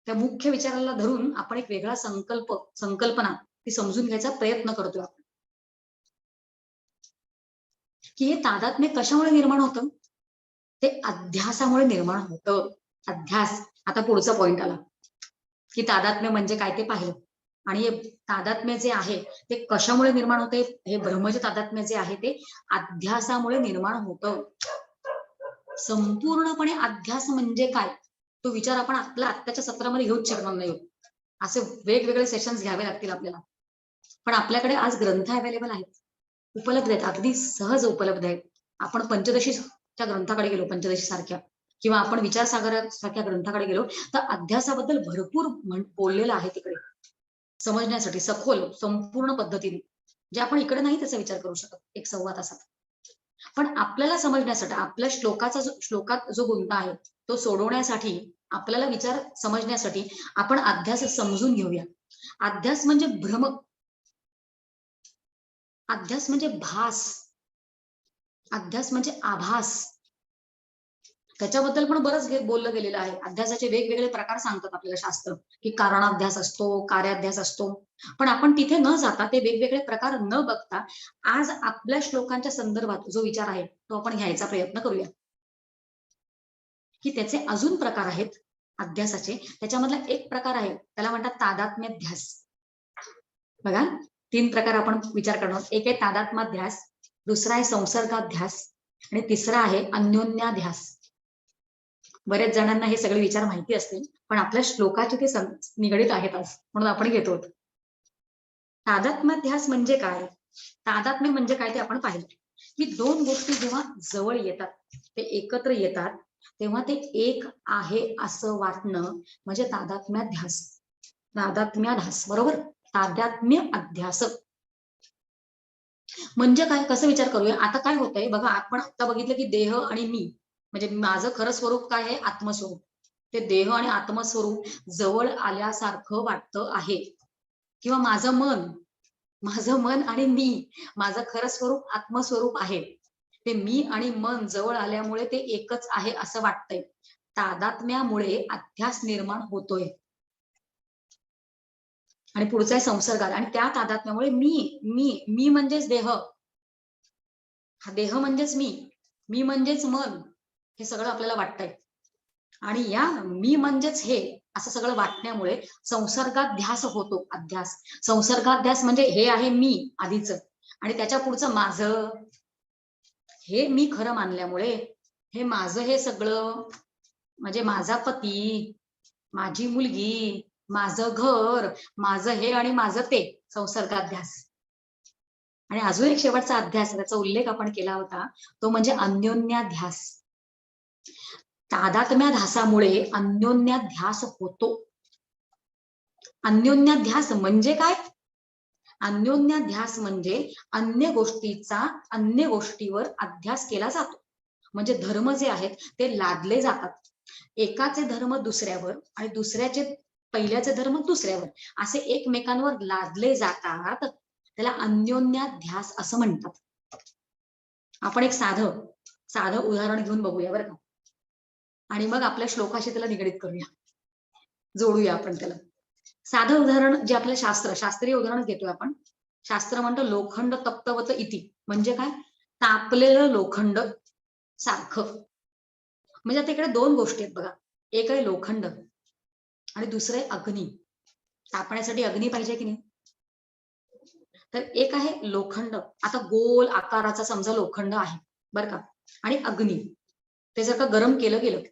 त्या मुख्य विचाराला धरून आपण एक वेगळा संकल्पना ती समजून घ्यायचा प्रयत्न करतोय आपण. की हे तादात्म्य कशामुळे निर्माण होतं? ते अध्यासामुळे निर्माण होतं. अध्यास. आता पुढचा पॉइंट आला, की तादात्म्य म्हणजे काय ते पाहिलं. आणि हे तादात्म्य जे आहे ते कशामुळे निर्माण होते? हे भ्रमज तादात्म्य जे आहे ते अध्यासामुळे निर्माण होतं. संपूर्णपणे अध्यास म्हणजे काय? तो विचार आपण आपल्या आत्ताच्या सत्रामध्ये घेऊच शकणार नाही. असे वेगवेगळे सेशन्स घ्यावे लागतील आपल्याला. पण आपल्याकडे आज ग्रंथ अवेलेबल आहेत. उपलब्ध आहेत. अगदी सहज उपलब्ध आहेत. आपण पंचदशीच्या ग्रंथाकडे गेलो, पंचदशी सारख्या किंवा आपण विचारसागर सारख्या ग्रंथाकडे गेलो, तर अध्यासाबद्दल भरपूर बोललेलं आहे तिकडे. समजण्यासाठी सखोल संपूर्ण पद्धतीने. जे आपण इकडे नाही त्याचा विचार करू शकत एक संवाद तासात. पण आपल्याला समजण्यासाठी आपल्या श्लोकात जो गुंता आहे तो सोडवण्यासाठी, आपल्याला विचार समजण्यासाठी आपण अध्यास समजून घेऊया. अध्यास म्हणजे भ्रम, अध्यास म्हणजे भास, अध्यास म्हणजे आभास. त्याच्याबद्दल पण बरंच बोललं गेलेलं आहे. अध्यासाचे वेगवेगळे प्रकार सांगतात आपल्याला शास्त्र, की कारणाध्यास असतो, कार्याध्यास असतो. पण आपण तिथे न जाता, ते वेगवेगळे प्रकार न बघता, आज आपल्या श्लोकांच्या संदर्भात जो विचार आहे तो आपण घ्यायचा प्रयत्न करूया. की त्याचे अजून प्रकार आहेत अध्यासाचे. त्याच्यामधला एक प्रकार आहे, त्याला म्हणतात तादात्म्यध्यास. बघा 3 प्रकार आपण विचार करणार. एक आहे तादात्म्याध्यास, दुसरा आहे संसर्गाध्यास आणि तिसरा आहे अन्योन्याध्यास. बऱ्याच जणांना हे सगळे विचार माहिती असतील, पण आपल्या श्लोकाचे ते निगडित आहेत आज, म्हणून आपण घेतो. तादात्म्याध्यास म्हणजे काय? तादात्म्य म्हणजे काय ते आपण पाहिलं, की दोन गोष्टी जेव्हा जवळ येतात, ते एकत्र येतात, तेव्हा ते एक आहे असं वाटणं म्हणजे तादात्म्याध्यास. तादात्म्याध्यास बरोबर. तादात्म्य अध्यास म्हणजे काय? कसं विचार करूया. आता काय होतंय बघा, आपण आता बघितलं की देह आणि मी म्हणजे माझं खरं स्वरूप काय आहे? आत्मस्वरूप. ते देह आणि आत्मस्वरूप जवळ आल्यासारखं वाटतं आहे. किंवा माझं मन आणि मी, माझं खरं स्वरूप आत्मस्वरूप आहे. ते मी आणि मन जवळ आल्यामुळे ते एकच आहे असं वाटतंय. तादात्म्यामुळे अध्यास निर्माण होतोय. आणि पुढचा आहे संसर्गात, आणि त्या तादात्म्यामुळे मी मी मी म्हणजेच देह, हा देह म्हणजेच मी म्हणजेच मन, हे सगळं आपल्याला वाटतंय. आणि या मी म्हणजेच हे असं सगळं वाटण्यामुळे संसर्गात ध्यास होतो. अध्यास, संसर्गाध्यास म्हणजे हे आहे मी आधीच, आणि त्याच्या पुढचं माझं, हे मी खरं मानल्यामुळे हे माझं, हे सगळं म्हणजे माझा पती, माझी मुलगी, माझं घर, माझं हे आणि माझं ते, संसर्गाध्यास. आणि अजून एक शेवटचा अध्यास, त्याचा उल्लेख आपण केला होता, तो म्हणजे अन्योन्याध्यास. तादात्म्याध्यासामुळे अन्योन्याध्यास होतो. अन्योन्याध्यास म्हणजे काय? अन्योन्याध्यास म्हणजे अन्य गोष्टीवर अध्यास केला जातो. म्हणजे धर्म जे आहेत ते लादले जातात. एकाचे धर्म दुसऱ्यावर आणि दुसऱ्याचे, पहिल्याचे धर्म दुसऱ्यावर, असे एकमेकांवर लादले जातात. त्याला अन्योन्याध्यास असं म्हणतात. आपण एक साधं उदाहरण घेऊन बघूया बरं का, आणि मग आपल्या श्लोकाशी त्याला निगडीत करूया, जोडूया आपण त्याला. साधं उदाहरण जे आपलं शास्त्रीय उदाहरण घेतोय आपण. शास्त्र म्हणतं लोखंड तप्तवत इति, म्हणजे काय? तापलेलं लोखंड सारखं. म्हणजे आता इकडे दोन गोष्टी आहेत बघा, एक आहे लोखंड आणि दुसरं आहे अग्नी. तापण्यासाठी अग्नी पाहिजे की नाही? तर एक आहे लोखंड, आता गोल आकाराचा समजा लोखंड आहे बरं का, आणि अग्नी, ते जर का गरम केलं गेलं,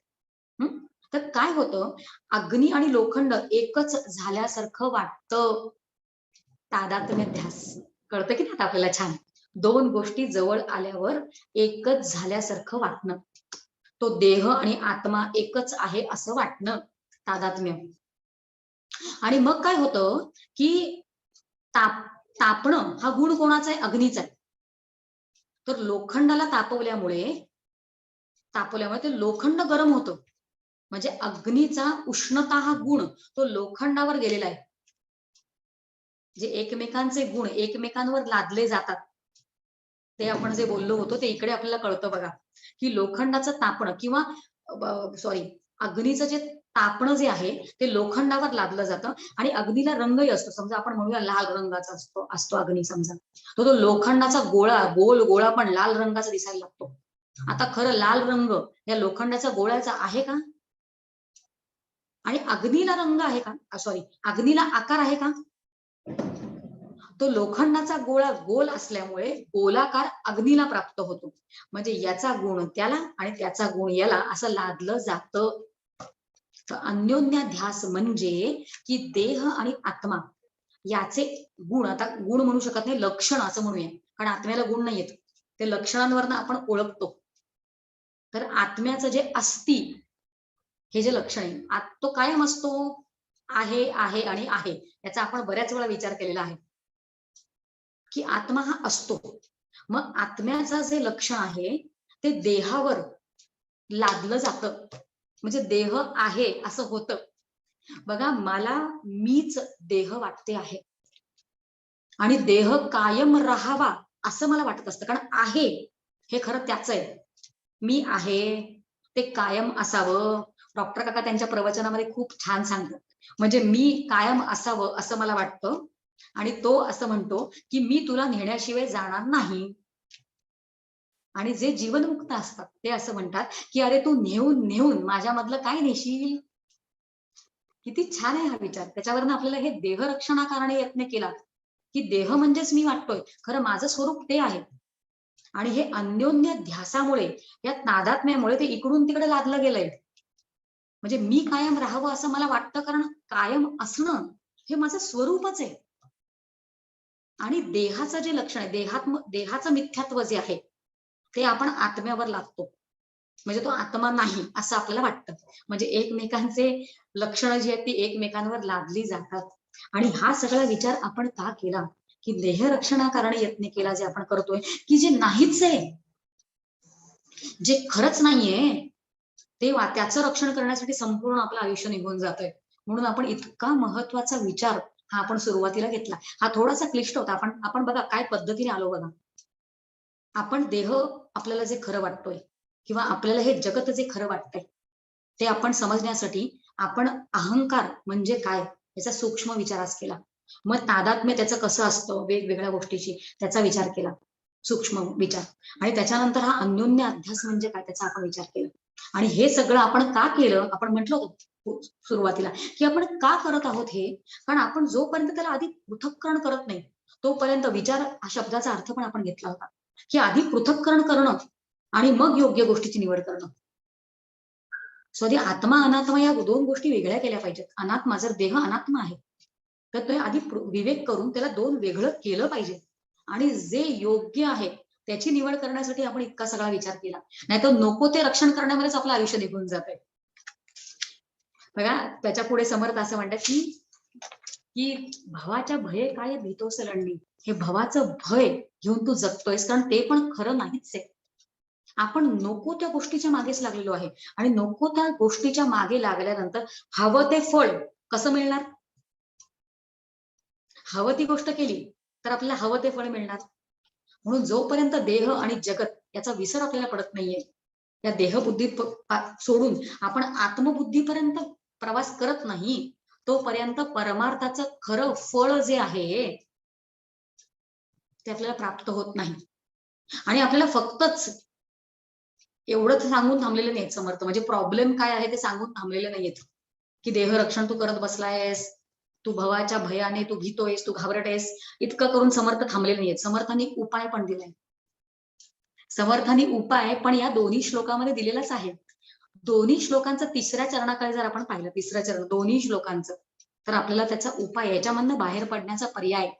तर काय होतं, अग्नी आणि लोखंड एकच झाल्यासारखं वाटतं. तादात्म्य ध्यास, कळतं की नाही आपल्याला? छान. दोन गोष्टी जवळ आल्यावर एकच झाल्यासारखं वाटणं, तो देह आणि आत्मा एकच आहे असं वाटणं, तादात्म्य. आणि मग काय होतं की तापणं हा गुण कोणाचा आहे? अग्नीचा आहे. तर लोखंडाला तापवल्यामुळे ते लोखंड गरम होतं. म्हणजे अग्नीचा उष्णता हा गुण तो लोखंडावर गेलेला आहे. जे एकमेकांचे गुण एकमेकांवर लादले जातात, ते आपण जे बोललो होतो ते इकडे आपल्याला कळतं बघा, की लोखंडाचं तापणं किंवा अग्नीचं जे तापणं जे आहे ते लोखंडावर लादलं जातं, आणि अग्नीला रंगही असतो. समजा आपण म्हणूया लाल रंगाचा असतो अग्नी, समजा तो लोखंडाचा गोळा, गोल गोळा पण लाल रंगाचा दिसायला लागतो. आता खरं लाल रंग या लोखंडाच्या गोळ्याचा आहे का? आणि अग्नीला रंग आहे का? अग्नीला आकार आहे का? तो लोखंडाचा गोळा गोल असल्यामुळे गोलाकार अग्नीला प्राप्त होतो. म्हणजे याचा गुण त्याला आणि त्याचा गुण याला असं लादलं जातं. तर अन्योन्याध्यास म्हणजे की देह आणि आत्मा याचे गुण, आता गुण म्हणू शकत नाही, लक्षण असं म्हणूया, कारण आत्म्याला गुण नाही येत, ते लक्षणांवरनं आपण ओळखतो. तर आत्म्याचं जे अस्ति, हे जे लक्षण आहे, तो कायम असतो, आहे आहे आणि आहे. याचा आपण बऱ्याच वेळा विचार केलेला आहे की आत्मा हा असतो. मग आत्म्याचं जे लक्षण आहे ते देहावर लादलं जातं, म्हणजे देह आहे असं होतं. बघा, मला मीच देह वाटते आहे, आणि देह कायम राहावा असं मला वाटत असतं, कारण आहे हे खरं त्याच आहे. मी आहे ते कायम असावं. डॉक्टर काका त्यांच्या प्रवचनामध्ये खूप छान सांगतात, म्हणजे मी कायम असावं असं मला वाटतं. आणि तो असं म्हणतो की मी तुला नेण्याशिवाय जाणार नाही. आणि जे जीवनमुक्त असतात ते असं म्हणतात की अरे तू नेऊन नेऊन माझ्यामधलं काय नेशील. किती छान आहे हा विचार. त्याच्यावरनं आपल्याला हे देहरक्षणाकारणे यत्न केला की देह म्हणजेच मी वाटतोय, खरं माझं स्वरूप ते आहे. आणि हे अन्योन्य ध्यासामुळे, या तादात्म्यामुळे ते इकडून तिकडे लादलं गेलंय. म्हणजे मी कायम राहावं असं मला वाटतं, कारण कायम असणं हे माझं स्वरूपच आहे. आणि देहाचं जे लक्षण आहे, देहाचं मिथ्यात्व जे आहे ते आपण आत्म्यावर लादतो, म्हणजे तो आत्मा नाही असं आपल्याला वाटतं. म्हणजे एकमेकांचे लक्षणं जी आहेत ती एकमेकांवर लादली जातात. आणि हा सगळा विचार आपण का केला, की देहरक्षणाकारणे यत्न केला जे आपण करतोय, की जे नाहीच आहे, जे खरंच नाहीये, ते त्याचं रक्षण करण्यासाठी संपूर्ण आपलं आयुष्य निघून जातंय. म्हणून आपण इतका महत्वाचा विचार हा आपण सुरुवातीला घेतला. हा थोडासा क्लिष्ट होता. आपण बघा काय पद्धतीने आलो बघा. आपण देह, आपल्याला जे खरं वाटतोय किंवा आपल्याला हे जगत जे खरं वाटतंय ते आपण समजण्यासाठी आपण अहंकार म्हणजे काय याचा सूक्ष्म विचारास केला. मग तादात्म्य त्याचं कसं असतं वेगवेगळ्या गोष्टीची त्याचा विचार केला, सूक्ष्म विचार. आणि त्याच्यानंतर हा अन्योन्य अध्यास म्हणजे काय त्याचा आपण विचार केला. आणि हे सगळं आपण का केलं, आपण म्हटलं होतं सुरुवातीला की आपण का करत आहोत हे, कारण आपण जोपर्यंत त्याला आधी पृथक्करण करत नाही तोपर्यंत, विचार हा शब्दाचा अर्थ पण आपण घेतला होता की आधी पृथक्करण करणं आणि मग योग्य गोष्टीची निवड करणं. आधी आत्मा अनात्मा या दोन गोष्टी वेगळ्या केल्या पाहिजेत. अनात्मा, जर देह अनात्मा आहे तर ते आधी विवेक करून त्याला दोन वेगळं केलं पाहिजे, आणि जे योग्य आहे त्याची निवड करण्यासाठी आपण इतका सगळा विचार केला. नाहीतर नको ते रक्षण करण्यामध्येच आपलं आयुष्य निघून जात आहे. बघा त्याच्या पुढे समर्थ असं म्हणतात की भवाच्या भये काय भीतोस लंडी. हे भवाचं भय घेऊन तू जगतोयस, कारण ते पण खरं नाहीच आहे. आपण नको त्या गोष्टीच्या मागेच लागलेलो आहे, आणि नको त्या गोष्टीच्या मागे लागल्यानंतर हवं ते फळ कसं मिळणार. हवं ती गोष्ट केली तर आपल्याला हवं ते फळ मिळणार. म्हणून जोपर्यंत देह आणि जगत याचा विसर आपल्याला पडत नाहीये, या देहबुद्धी सोडून आपण आत्मबुद्धीपर्यंत प्रवास करत नाही, तोपर्यंत परमार्थाचं खरं फळ जे आहे ते आपल्याला प्राप्त होत नाही. आणि आपल्याला फक्तच एवढंच सांगून थांबलेले नाहीत समर्थ, म्हणजे प्रॉब्लेम काय आहे ते सांगून थांबलेले नाहीयेत की देह रक्षण तू करत बसलायस, तू भवाच्या भयाने तू भीतोयस, तू घाबरटेस, इतकं करून समर्थ थांबलेले नाहीयेत. समर्थांनी उपाय पण दिलाय. समर्थांनी उपाय पण या दोन्ही श्लोकामध्ये दिलेलाच आहे. दोन्ही श्लोकांचं तिसऱ्या चरणाकडे जर आपण पाहिलं, तिसऱ्या चरण दोन्ही श्लोकांचं, तर आपल्याला त्याचा उपाय, याच्यामधनं बाहेर पडण्याचा पर्याय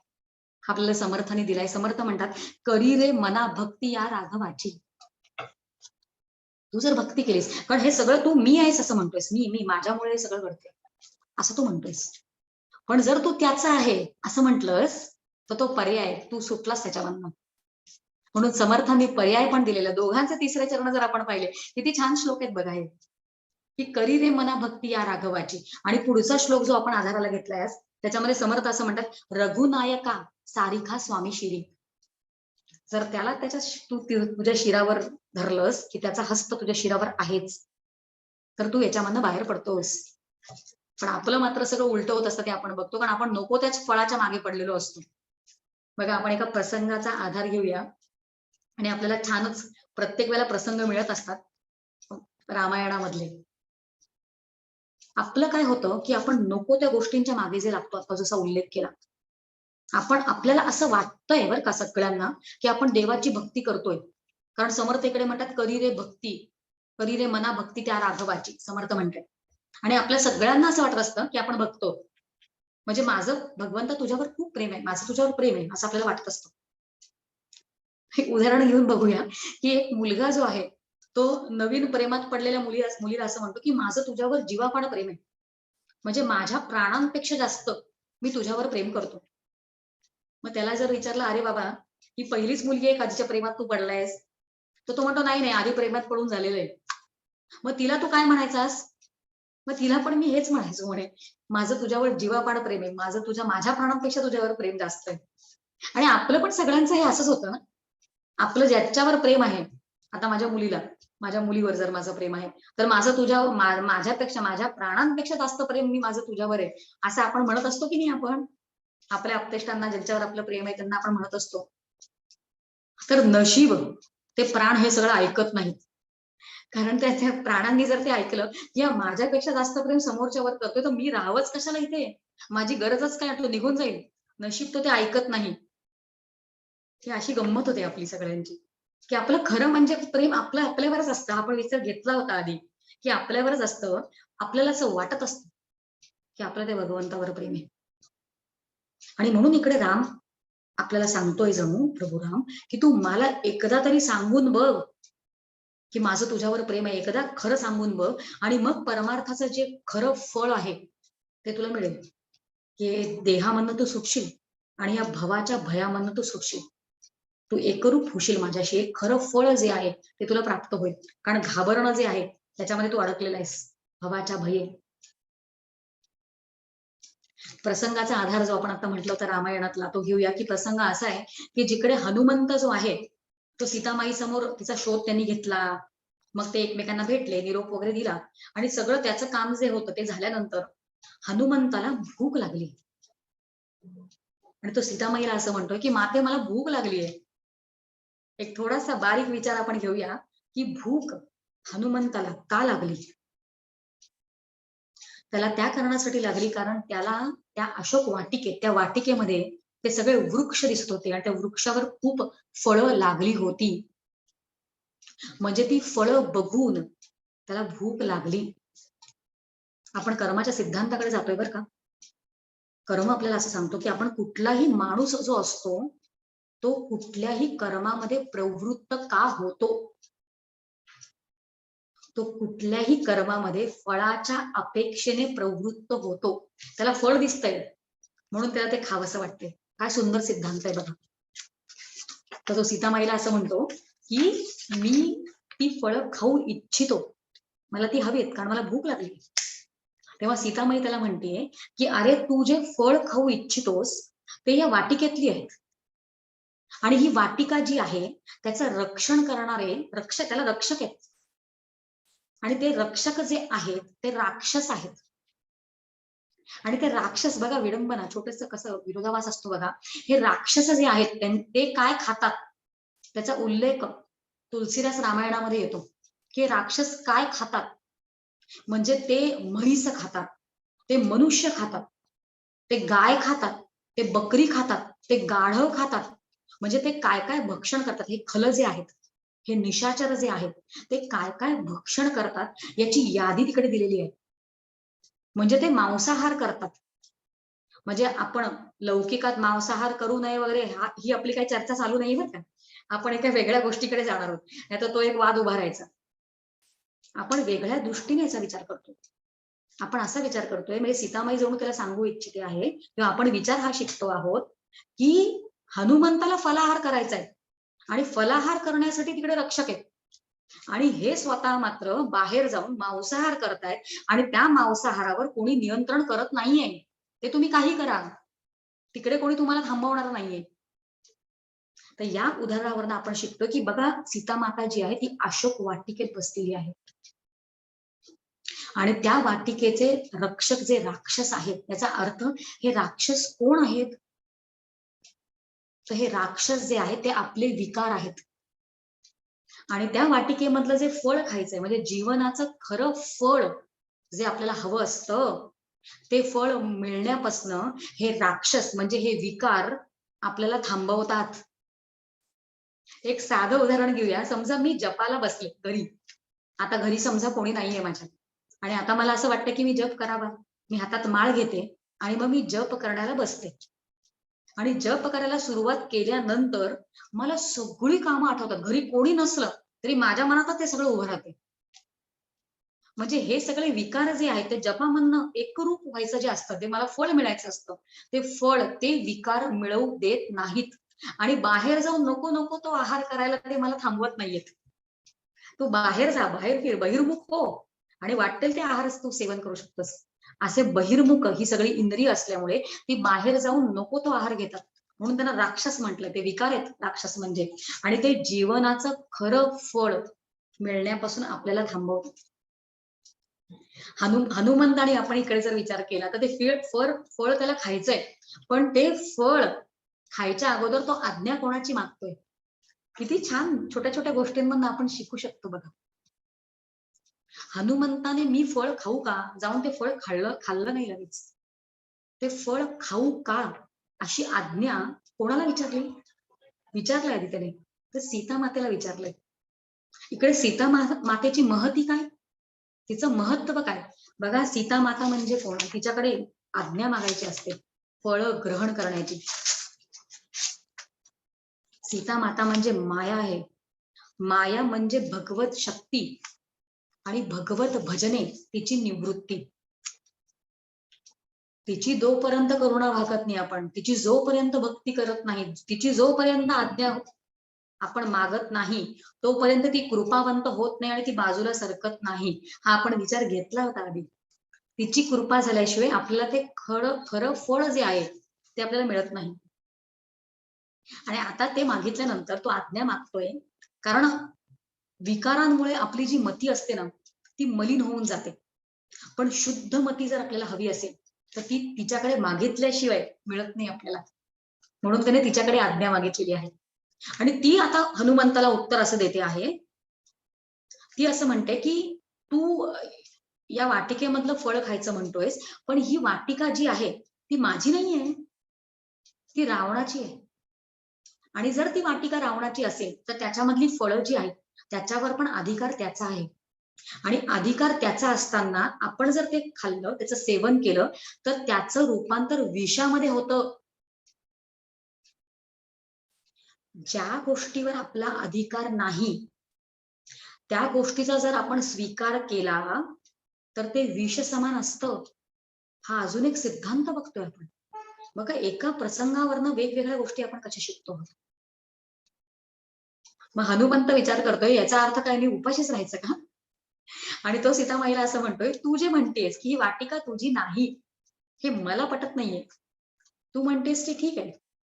आपल्याला समर्थांनी दिलाय. समर्थ म्हणतात, करी रे मना भक्ती या राघवाची. तू जर भक्ती केलीस, कारण हे सगळं तू मी आहेस असं म्हणतोयस, मी माझ्यामुळे हे सगळं घडते असं तू म्हणतोयस, पण जर तू त्याचा आहे असं म्हंटलस तर तो पर्याय तू सुटलास त्याच्यामधनं. म्हणून समर्थांनी पर्याय पण दिलेला. दोघांचे तिसरे चरण जर आपण पाहिले, किती छान श्लोक आहेत बघा हे, की करी रे मना भक्ती या राघवाची. आणि पुढचा श्लोक जो आपण आधाराला घेतलाय त्याच्यामध्ये समर्थ असं म्हणतात, रघुनायका सारिखा स्वामी शिरी. जर त्याला त्याच्या तू तुझ्या शिरावर धरलंस, की त्याचा हस्त तुझ्या शिरावर आहेच, तर तू याच्यामधनं बाहेर पडतोस. पण आपलं मात्र सगळं उलट होत असतं ते आपण बघतो, कारण आपण नको त्याच फळाच्या मागे पडलेलो असतो. बघा आपण एका प्रसंगाचा आधार घेऊया, आणि आपल्याला छानच प्रत्येक वेळेला प्रसंग मिळत असतात रामायणामधले. आपलं काय होतं की आपण नको त्या गोष्टींच्या मागे जे लागतो, आता जसा उल्लेख केला, आपण आपल्याला असं वाटतंय बरं का सगळ्यांना की आपण देवाची भक्ती करतोय, कारण समर्थ इकडे म्हणतात करी रे भक्ती, करी रे मना भक्ती त्या राघवाची, समर्थ म्हणतात. आणि आपल्या सगळ्यांना असं वाटत असतं की आपण बघतो, म्हणजे माझं भगवंत तुझ्यावर खूप प्रेम आहे, माझं तुझ्यावर प्रेम आहे असं आपल्याला वाटत असतं. एक उदाहरण घेऊन बघूया, की एक मुलगा जो आहे तो नवीन प्रेमात पडलेल्या मुलीला असं म्हणतो की माझं तुझ्यावर जीवापाड प्रेम आहे, म्हणजे माझ्या प्राणांपेक्षा जास्त मी तुझ्यावर प्रेम करतो. मग त्याला जर विचारलं, अरे बाबा ही पहिलीच मुलगी आहे आधीच्या प्रेमात तू पडलायस, तर तो म्हणतो नाही नाही आधी प्रेमात पडून झालेलं आहे. मग तिला तू काय म्हणायचास, मग तिला पण मी हेच म्हणायचो, म्हणे माझं तुझ्यावर जीवापाड प्रेम आहे, माझ्या प्राणांपेक्षा तुझ्यावर प्रेम जास्त आहे. आणि आपलं पण सगळ्यांचं हे असंच होतं ना, आपलं ज्याच्यावर प्रेम आहे, आता माझ्या मुलीवर जर माझं प्रेम आहे, तर माझ्यापेक्षा माझ्या प्राणांपेक्षा जास्त प्रेम माझं तुझ्यावर आहे असं आपण म्हणत असतो की नाही. आपण आपल्या आपतेष्टांना ज्यांच्यावर आपलं प्रेम आहे त्यांना आपण म्हणत असतो. तर नशीब ते प्राण हे सगळं ऐकत नाहीत, कारण त्याच्या प्राणांनी जर ते ऐकलं की माझ्यापेक्षा जास्त प्रेम समोरच्यावर करतोय, तर मी राहावंच कशाला इथे, माझी गरजच काय, तो निघून जाईल. नशीब तो ते ऐकत नाही. ही अशी गंमत होते आपली सगळ्यांची, की आपलं खरं म्हणजे प्रेम आपलं आपल्यावरच असतं. आपण विचार घेतला होता आधी की आपल्यावरच असतं, आपल्याला असं वाटत असतं की आपलं ते भगवंतावर प्रेम आहे. आणि म्हणून इकडे राम आपल्याला सांगतोय, जणू प्रभू राम, की तू मला एकदा तरी सांगून बघ की माझं तुझ्यावर प्रेम आहे, एकदा खरं सांगून बघ, आणि मग परमार्थाचं जे खरं फळ आहे ते तुला मिळेल, की देहामधनं तू सुटशील आणि या भवाच्या भयामधनं तू सुटशील, तू एकरूप होशील माझ्याशी, एक खरं फळ जे आहे ते तुला प्राप्त होईल. कारण घाबरणं जे आहे त्याच्यामध्ये तू अडकलेला आहेस, भवाच्या भये. प्रसंगाचा आधार जो आपण आता म्हटलं होता रामायणातला, तो घेऊया. की प्रसंग असा आहे की जिकडे हनुमंत जो आहे तो सीतामाई समोर तिचा शोध त्यांनी घेतला, मग ते एकमेकांना भेटले, निरोप वगैरे दिला, आणि सगळं त्याचं काम जे होतं ते झाल्यानंतर हनुमंताला भूक लागली. आणि तो सीतामाईला असं म्हणतोय की माते मला भूक लागली आहे. एक थोडासा बारीक विचार आपण घेऊया की भूक हनुमंताला का लागली. त्याला त्या कारणासाठी लागली कारण त्याला त्या अशोक वाटिकेत, त्या वाटिकेमध्ये ते सगळे वृक्ष दिसत होते आणि त्या वृक्षावर खूप फळं लागली होती. म्हणजे ती फळं बघून त्याला भूक लागली. आपण कर्माच्या सिद्धांताकडे जातोय बरं का. कर्म आपल्याला असं सांगतो की आपण कुठलाही माणूस जो असतो तो कुठल्याही कर्मामध्ये प्रवृत्त का होतो, तो कुठल्याही कर्मामध्ये फळाच्या अपेक्षेने प्रवृत्त होतो. त्याला फळ दिसतंय म्हणून त्याला ते खावंसं वाटतंय. काय सुंदर सिद्धांत आहे बघा. तर तो सीतामाईला असं म्हणतो की मी ती फळं खाऊ इच्छितो, मला ती हवीत कारण मला भूक लागली. तेव्हा सीतामाई त्याला म्हणते की अरे तू जे फळ खाऊ इच्छितोस ते या वाटिकेतली आहेत आणि ही वाटिका जी आहे त्याचं रक्षण करणारे त्याला रक्षक आहेत आणि ते रक्षक जे आहेत ते राक्षस आहेत. आणि ते राक्षस बघा, विडंबना, छोटस कसं विरोधाभास असतो बघा. हे राक्षस जे आहेत ते काय खातात त्याचा उल्लेख तुलसीदास रामायणामध्ये येतो की राक्षस काय खातात. म्हणजे ते म्हैस खातात, ते मनुष्य खातात, ते गाय खातात, ते बकरी खातात, ते गाढव खातात. म्हणजे ते काय काय भक्षण करतात. हे खल जे आहेत, हे निशाचर जे आहेत ते काय काय भक्षण करतात याची यादी तिकडे दिलेली आहे. म्हणजे ते मांसाहार करतात. म्हणजे आपण लौकिकात मांसाहार करू नये वगैरे ही आपली काही चर्चा चालू नाही बरं का. आपण एका वेगळ्या गोष्टीकडे जाणार आहोत, नाहीतर तो एक वाद उभा राहायचा. आपण वेगळ्या दृष्टीने याचा विचार करतो. आपण असा विचार करतोय म्हणजे सीतामाई जणू त्याला सांगू इच्छिते आहे किंवा आपण विचार हा शिकतो आहोत की हनुमंताला फलाहार करायचा आहे आणि फलाहार करण्यासाठी तिकडे रक्षक आहेत आणि हे स्वतः मात्र बाहेर जाऊन मांसाहार करतायत आणि त्या मांसाहारावर कोणी नियंत्रण करत नाहीये. ते तुम्ही काही करा, तिकडे कोणी तुम्हाला थांबवणार नाहीये. तर या उदाहरणावरून आपण शिकतो की बघा, सीतामाता जी आहे ती अशोक वाटिकेत बसलेली आहे आणि त्या वाटिकेचे रक्षक जे राक्षस आहेत याचा अर्थ हे राक्षस कोण आहेत. तर हे राक्षस जे आहेत ते आपले विकार आहेत आणि त्या वाटिकेमधलं जे फळ खायचंय म्हणजे जीवनाचं खरं फळ जे आपल्याला हवं असतं ते फळ मिळण्यापासनं हे राक्षस म्हणजे हे विकार आपल्याला थांबवतात. एक साधं उदाहरण घेऊया. समजा मी जपाला बसले घरी. आता घरी समजा कोणी नाहीये माझ्या आणि आता मला असं वाटतं की मी जप करावा. मी हातात माळ घेते आणि मग मी जप करण्याला बसते आणि जप करायला सुरुवात केल्यानंतर मला सगळी कामं आठवतात. घरी कोणी नसलं तरी माझ्या मनातच ते सगळं उभं राहते. म्हणजे हे सगळे विकार जे आहेत ते जपामधनं एकरूप व्हायचं जे असतं ते मला फळ मिळायचं असतं. ते फळ ते विकार मिळवू देत नाहीत आणि बाहेर जाऊन नको नको तो आहार करायला ते मला थांबवत नाहीयेत. तू बाहेर जा, बाहेर फिर, बहिर्मुख हो आणि वाटेल ते आहार तू सेवन करू शकतोस. असे बहिर्मुख ही सगळी इंद्रिय असल्यामुळे ती बाहेर जाऊन नको तो आहार घेतात. म्हणून त्यांना राक्षस म्हटलंय. ते विकार आहेत राक्षस म्हणजे आणि ते जीवनाचं खरं फळ मिळण्यापासून आपल्याला थांबवतात. हनुमंताने आपण इकडे जर विचार केला तर ते फळ त्याला खायचंय पण ते फळ खायच्या अगोदर तो आज्ञा कोणाची मागतोय. किती छान छोट्या छोट्या गोष्टींमधून आपण शिकू शकतो बघा. हनुमंताने मी फळ खाऊ का जाऊन ते फळ खाल्लं नाही लगेच. ते फळ खाऊ का अशी आज्ञा कोणाला विचारली. विचारलंय आधी त्याने तर सीता मातेला विचारलंय. इकडे सीता मातेची महती काय, तिचं महत्व काय बघा. सीता माता म्हणजे कोण, तिच्याकडे आज्ञा मागायची असते, फळ ग्रहण करण्याची. सीता माता म्हणजे माया आहे. माया म्हणजे भगवत शक्ती आणि भगवत भजने तिची निवृत्ती. तिची जोपर्यंत करुणा भागत नाही आपण, तिची जोपर्यंत भक्ती करत नाही, तिची जोपर्यंत आज्ञा आपण मागत नाही तोपर्यंत ती कृपावंत होत नाही आणि ती बाजूला सरकत नाही. हा आपण विचार घेतला होता आधी. तिची कृपा झाल्याशिवाय आपल्याला ते खरं फळ जे आहे ते आपल्याला मिळत नाही. आणि आता ते मागितल्यानंतर तो आज्ञा मागतोय कारण विकारांमुळे आपली जी मती असते ना ती मलिन होऊन जाते. पण शुद्ध मती जर आपल्याला हवी असेल तर ती तिच्याकडे मागितल्याशिवाय मिळत नाही आपल्याला, म्हणून त्याने तिच्याकडे आज्ञा मागितलेली आहे. आणि ती आता हनुमंताला उत्तर असं देते आहे, ती असं म्हणते की तू या वाटिकेमधलं फळ खायचं म्हणतोयस, पण ही वाटिका जी आहे ती माझी नाहीये, ती रावणाची आहे. आणि जर ती वाटिका रावणाची असेल तर त्याच्यामधली फळं जी आहेत त्याच्यावर पण अधिकार त्याचा आहे. आणि अधिकार त्याचा असताना आपण जर ते खाल्लं, त्याचं सेवन केलं, तर त्याचं रूपांतर विषामध्ये होतं. ज्या गोष्टीवर आपला अधिकार नाही त्या गोष्टीचा जर आपण स्वीकार केला तर ते विष समान असतं. हा अजून एक सिद्धांत बघतोय आपण. बघा, एका प्रसंगावरनं वेगवेगळ्या गोष्टी आपण कशा शिकतो. मग हनुमंत विचार करतोय याचा अर्थ काय, मी उपाशीच राहायचं का? आणि तो सीतामाईला असं म्हणतोय, तू जे म्हणतेस की ही वाटिका तुझी नाही, हे मला पटत नाहीये. तू म्हणतेस ते ठीक आहे,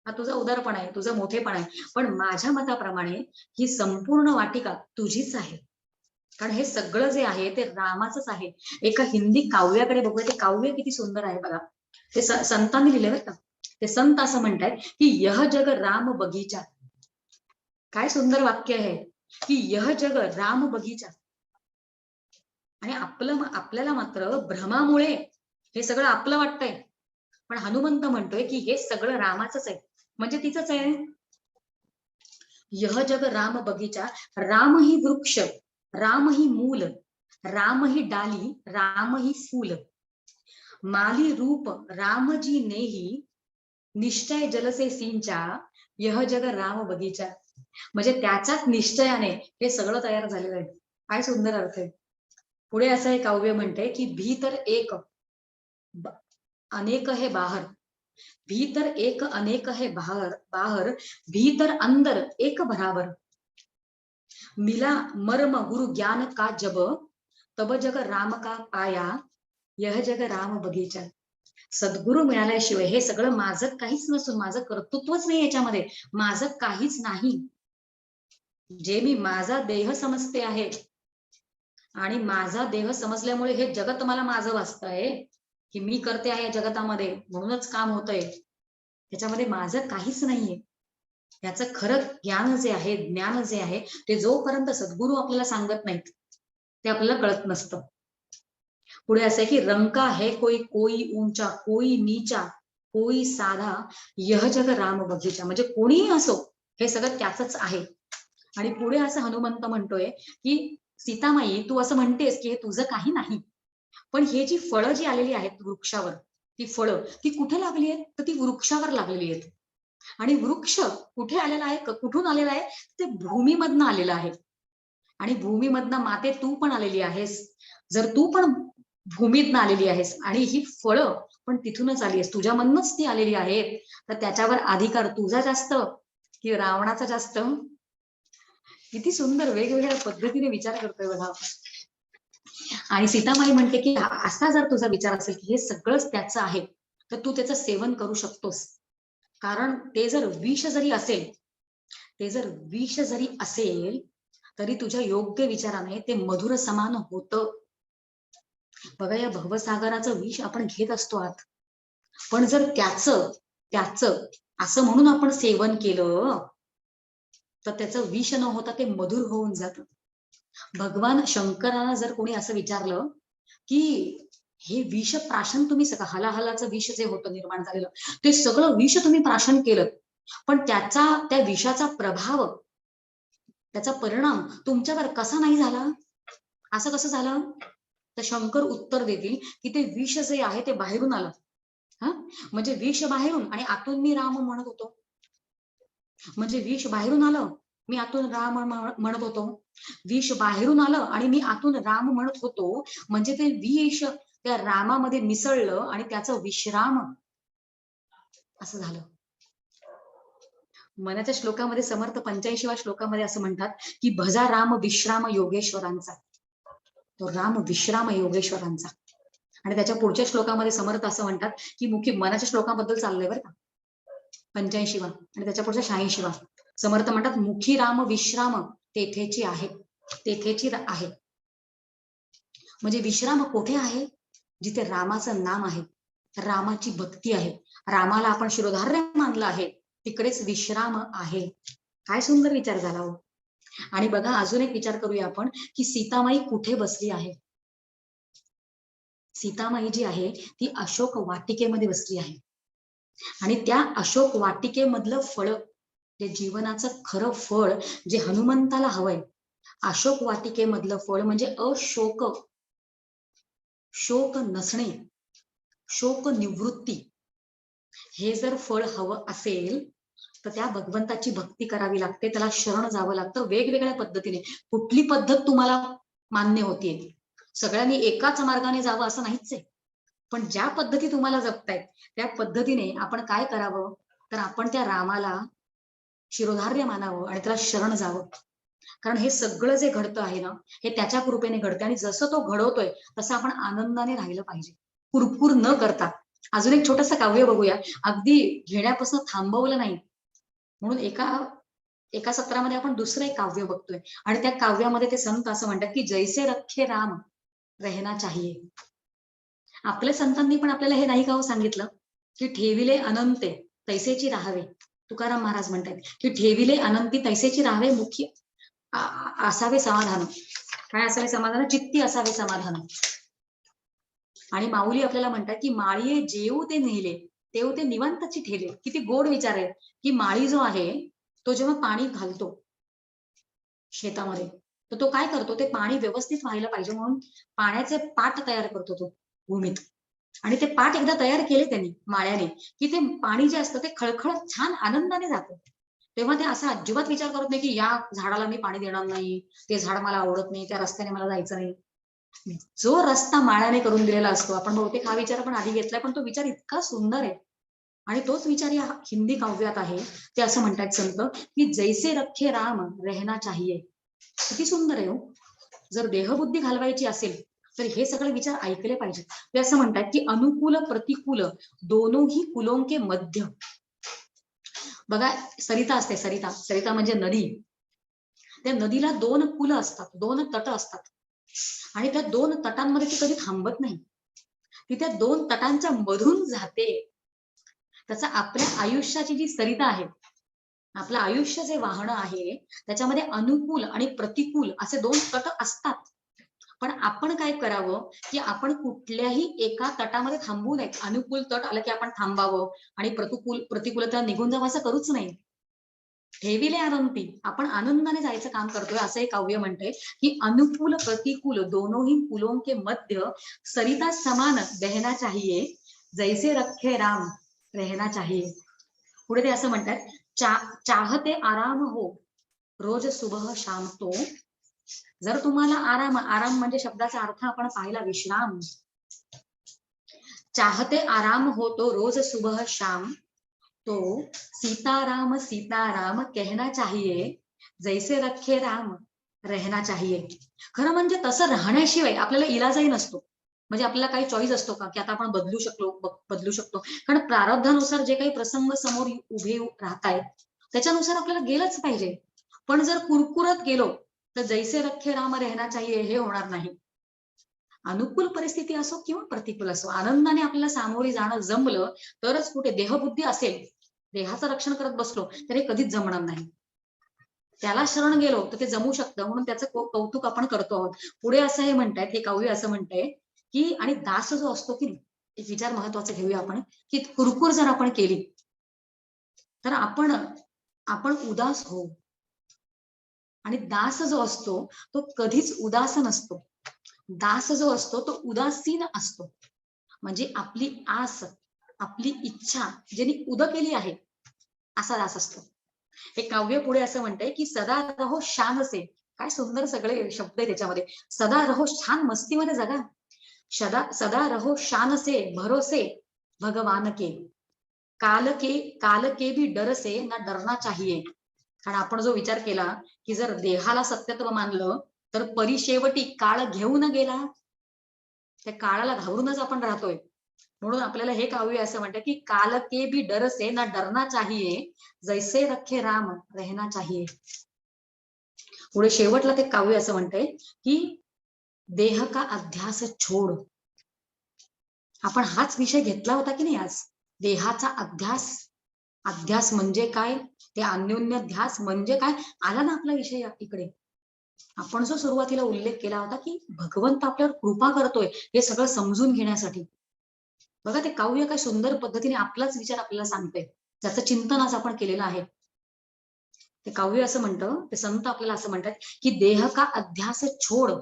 हा तुझा उदारपणा आहे, तुझा मोठेपणा आहे, पण माझ्या मताप्रमाणे ही संपूर्ण वाटिका तुझीच आहे. कारण हे सगळं जे आहे ते रामाचंच आहे. एका हिंदी काव्याकडे बघूया, ते काव्य किती सुंदर आहे बघा. ते संतांनी लिहिले बरं का. ते संत असं म्हणतात की यह जग राम बगीचा. काय सुंदर वाक्य आहे की यह जग राम बगीचा. आणि आपल्याला मात्र भ्रमामुळे हे सगळं आपलं वाटतंय, पण हनुमंत म्हणतोय की हे सगळं रामाचंच आहे, म्हणजे तिचंच आहे. यह जग राम बगीचा, राम ही वृक्ष, राम ही मूल, राम ही डाली, राम ही फूल, माली रूप रामजी नेही, निश्चय जलसे सिंचा, यह जग राम बगीचा. म्हणजे त्याच्याच निश्चयाने हे सगळं तयार झालेलं आहे. काय सुंदर अर्थ आहे. पुढे असं हे काव्य म्हणते की भीतर एक अनेक है बाहर, भीतर एक अनेक है बाहर, बाहर भीतर अंदर एक बराबर, मिला मर्म गुरु ज्ञान का जब, तब जग राम का पाया, यह जग राम बगीचा. सद्गुरु मिळाल्याशिवाय हे सगळं माझं काहीच नसून, माझं कर्तृत्वच नाही याच्यामध्ये, माझं काहीच नाही. जे मी माझा देह समजते आहे आणि माझा देह समजल्यामुळे हे जगत मला माझं वाचतंय की मी करते आहे जगतामध्ये, म्हणूनच काम होतंय, त्याच्यामध्ये माझं काहीच नाहीये. याचं खरं ज्ञान जे आहे, ज्ञान जे आहे, ते जोपर्यंत सद्गुरू आपल्याला सांगत नाहीत ते आपल्याला कळत नसतं. पुढे असं आहे की रंका है कोई कोई ऊंचा कोई नीचा कोई साधा, यह जग राम बगीचा. म्हणजे कोणीही असो हे सगळं त्याचंच आहे. आणि पुढे असं हनुमंत म्हणतोय की सीतामाई, तू असं म्हणतेस की हे तुझं काही नाही, पण हे जी फळं जी आलेली आहेत वृक्षावर, ती फळं ती कुठे लागली आहेत, तर ती वृक्षावर लागलेली आहेत. आणि वृक्ष कुठे आलेला आहे, कुठून आलेला आहे, ते भूमीमधनं आलेलं आहे. आणि भूमीमधनं माते तू पण आलेली आहेस. जर तू पण भूमीतनं आलेली आहेस आणि ही फळं पण तिथूनच आली आहेस, तुझ्यामधनच ती आलेली आहेत, तर त्याच्यावर अधिकार तुझा जास्त की रावणाचा जास्त? किती सुंदर वेगवेगळ्या पद्धतीने विचार करतोय बघा. आणि सीतामाई म्हणते की असा जर तुझा विचार असेल की हे सगळंच त्याचं आहे, तर तू त्याचं सेवन करू शकतोस. कारण ते जर विष जरी असेल, ते जर विष जरी असेल तरी तुझ्या योग्य विचाराने ते मधुर समान होतं. बघा, या भवसागराचं विष आपण घेत असतो आत, पण जर त्याच असं म्हणून आपण सेवन केलं तर त्याचं विष न होता ते मधुर होऊन जातं. भगवान शंकरांना जर कोणी असं विचारलं की हे विष प्राशन तुम्ही सगळं, हलाहलाचं विष जे होतं निर्माण झालेलं, ते सगळं विष तुम्ही प्राशन केलं, पण त्या विषाचा प्रभाव, त्याचा परिणाम तुमच्यावर कसा नाही झाला, असं कसं झालं? तर शंकर उत्तर देतील की ते विष जे आहे ते बाहेरून आलं. हा, म्हणजे विष बाहेरून आणि आतून मी राम म्हणत होतो. म्हणजे विष बाहेरून आलं, मी आतून राम म्हणत होतो. विष बाहेरून आलं आणि मी आतून राम म्हणत होतो, म्हणजे ते विष त्या रामामध्ये मिसळलं आणि त्याचं विश्राम असं झालं. मनाच्या श्लोकामध्ये समर्थ 85व्या श्लोकामध्ये असं म्हणतात की भजा राम विश्राम योगेश्वरांचा. तो राम विश्राम योगेश्वरांचा. आणि त्याच्या पुढच्या श्लोकामध्ये समर्थ असं म्हणतात की मुखी, मनाच्या श्लोकाबद्दल चाललंय बरं का, 85वा आणि त्याच्या पुढच्या 86वा. समर्थ म्हणतात मुखी राम विश्राम तेथेची आहे, तेथेची आहे. म्हणजे विश्राम कुठे आहे? जिथे रामाचं नाम आहे. रामाची भक्ती आहे, रामाला आपण शिरोधार्य मानलं आहे, तिकडेच विश्राम आहे. काय सुंदर विचार झाला हो. आणि बघा अजून एक विचार करूया आपण की सीतामाई कुठे बसली आहे. सीतामाई जी आहे ती अशोक वाटिकेमध्ये बसली आहे. आणि त्या अशोक वाटिकेमधलं फळ, जे जीवनाचं खरं फळ, जे हनुमंताला हवंय, अशोक वाटिकेमधलं फळ म्हणजे अशोक, शोक नसणे, शोक निवृत्ती. हे जर फळ हवं असेल तर त्या भगवंताची भक्ती करावी लागते, त्याला शरण जावं लागतं वेगवेगळ्या पद्धतीने. कुठली पद्धत तुम्हाला मान्य होतीये? सगळ्यांनी एकाच मार्गाने जावं असं नाहीच आहे, पण ज्या पद्धती तुम्हाला जपतायत त्या पद्धतीने आपण काय करावं, तर आपण त्या रामाला शिरोधार्य मानावं आणि त्याला शरण जावं. कारण हे सगळं जे घडतं आहे ना, हे त्याच्या कृपेने घडते आणि जसं तो घडवतोय तसं आपण आनंदाने राहिलं पाहिजे, कुरकुर न करता. अजून एक छोटस काव्य बघूया, अगदी घेण्यापासून थांबवलं नाही म्हणून एका एका सत्रामध्ये आपण दुसरं एक काव्य बघतोय आणि त्या काव्यामध्ये ते संत असं म्हणतात की जैसे रखे राम रहना चाहिए. आपल्या संतांनी पण आपल्याला हे नाही का हो सांगितलं की ठेविले अनंते तैसेची राहावे. तुकाराम महाराज म्हणतात की ठेविले अनंती तैसेची राहावे, मुखी असावे समाधान. काय असावे समाधान? चित्ती असावे समाधान. आणि माऊली आपल्याला म्हणतात की माळीये जेऊ ते नेले तेव ते निवांतची ठेले. किती गोड विचार आहे की माळी जो आहे तो जेव्हा पाणी घालतो शेतामध्ये, तर तो काय करतो, ते पाणी व्यवस्थित व्हायला पाहिजे म्हणून पाण्याचे पाट तयार करतो तो भूमीत. आणि ते पाट एकदा तयार केले त्यांनी माळ्याने की ते पाणी जे असतं ते खळखळत छान आनंदाने जातं. तेव्हा ते असा अजिबात विचार करत नाही की या झाडाला मी पाणी देणार नाही, ते झाड मला आवडत नाही, त्या रस्त्याने मला जायचं नाही. जो रस्ता माळ्याने करून दिलेला असतो, आपण बहुतेक हा विचार आपण आधी घेतलाय, पण तो विचार इतका सुंदर आहे. आणि तोच विचार या हिंदी काव्यात आहे. ते असं म्हणतात संत की जैसे रखे राम रहना चाहिए. किती सुंदर आहे हो. जर देहबुद्धी घालवायची असेल तर हे सगळे विचार ऐकले पाहिजे. ते असं म्हणतात की अनुकूल प्रतिकूल दोनोही कुलों के मध्य. बघा सरिता असते, सरिता, सरिता म्हणजे नदी. त्या नदीला दोन कुल असतात, दोन तट असतात आणि त्या दोन तटांमध्ये ती कधी थांबत नाही, ती त्या दोन तटांच्या मधून जाते. त्याचा आपल्या आयुष्याची जी सरिता आहे, आपलं आयुष्य जे वाहन आहे त्याच्यामध्ये अनुकूल आणि प्रतिकूल असे दोन तट असतात. पण आपण काय करावं की आपण कुठल्याही एका तटामध्ये थांबू नये. अनुकूल तट आलं की आपण थांबावं आणि प्रतिकूलता निघून जावं असं करूच नाही. ठेविले आनंदी, आपण आनंदाने जायचं काम करतोय असं एक काव्य म्हणते की अनुकूल प्रतिकूल दोनों ही कुलों के मध्य सरिता समान बहना चाहिए, जैसे रखे राम रहना चाहिए. पुढे ते असं म्हणतात चाहते आराम हो रोज सुबह शाम तो. जर तुम्हाला आराम, आराम म्हणजे शब्दाचा अर्थ आपण पाहिला विश्राम. चाहते आराम हो तो रोज सुबह शाम तो सीताराम सीताराम कहना चाहिए, जैसे रखे राम रहना चाहिए. खरं म्हणजे तसं राहण्याशिवाय आपल्याला इलाजही नसतो. म्हणजे आपल्याला काही चॉईस असतो का की आता आपण बदलू शकतो. कारण प्रारब्धानुसार जे काही प्रसंग समोर उभे राहतायत त्याच्यानुसार आपल्याला गेलंच पाहिजे. पण जर कुरकुरत गेलो तर जैसे रखे राम रहना चाहिए हे होणार नाही. अनुकूल परिस्थिती असो किंवा प्रतिकूल असो, आनंदाने आपल्याला सामोरे जाणं जमलं तरच. कुठे देहबुद्धी असेल, देहाचं रक्षण करत बसलो तर हे कधीच जमणार नाही. त्याला शरण गेलो तर ते जमू शकतं, म्हणून त्याचं कौतुक आपण करतो आहोत. पुढे असं हे म्हणतायत, हे काव्य असं म्हणतंय की आणि दास जो असतो की एक विचार महत्वाचा घेऊया आपण की कुरकुर जर आपण केली तर आपण आपण उदास होऊ. आणि दास जो असतो तो कधीच उदास नसतो. दास जो असतो तो उदासीन असतो. म्हणजे आपली आस, आपली इच्छा ज्यांनी उद केली आहे असा दास असतो. हे काव्य पुढे असं म्हणतंय की सदा रहो शान से. काय सुंदर सगळे शब्द आहे त्याच्यामध्ये. सदा रहो, छान मस्तीमध्ये जगा. सदा सदा रहो शान से भरोसे भगवान के. काल के भी डर से ना डरना चाहिए. कारण आपण जो विचार केला की जर देहाला सत्यत्व मानलं तर परिशेवटी काळ घेऊन गेला, त्या काळाला घाबरूनच आपण राहतोय. म्हणून आपल्याला हे काव्य असं म्हणतं की काल के भी डर से ना डरना चाहिए, जैसे रखे राम रहना चाहिए. पुढे शेवटला ते काव्य असं म्हणतंय की देह का अध्यास छोड. आपण हाच विषय घेतला होता की नाही आज, देहाचा अध्यास. अध्यास म्हणजे काय, ते अन्योन्य ध्यास म्हणजे काय, आला ना आपला विषय इकडे. आपण जो सुरुवातीला उल्लेख केला होता की भगवंत आपल्यावर कृपा करतोय हे सगळं समजून घेण्यासाठी. बघा ते काव्य काय सुंदर पद्धतीने आपलाच विचार आपल्याला सांगते, ज्याचं चिंतन आज आपण केलेलं आहे. ते काव्य असं म्हणतं, ते संत आपल्याला असं म्हणतात की देह का अध्यास छोड,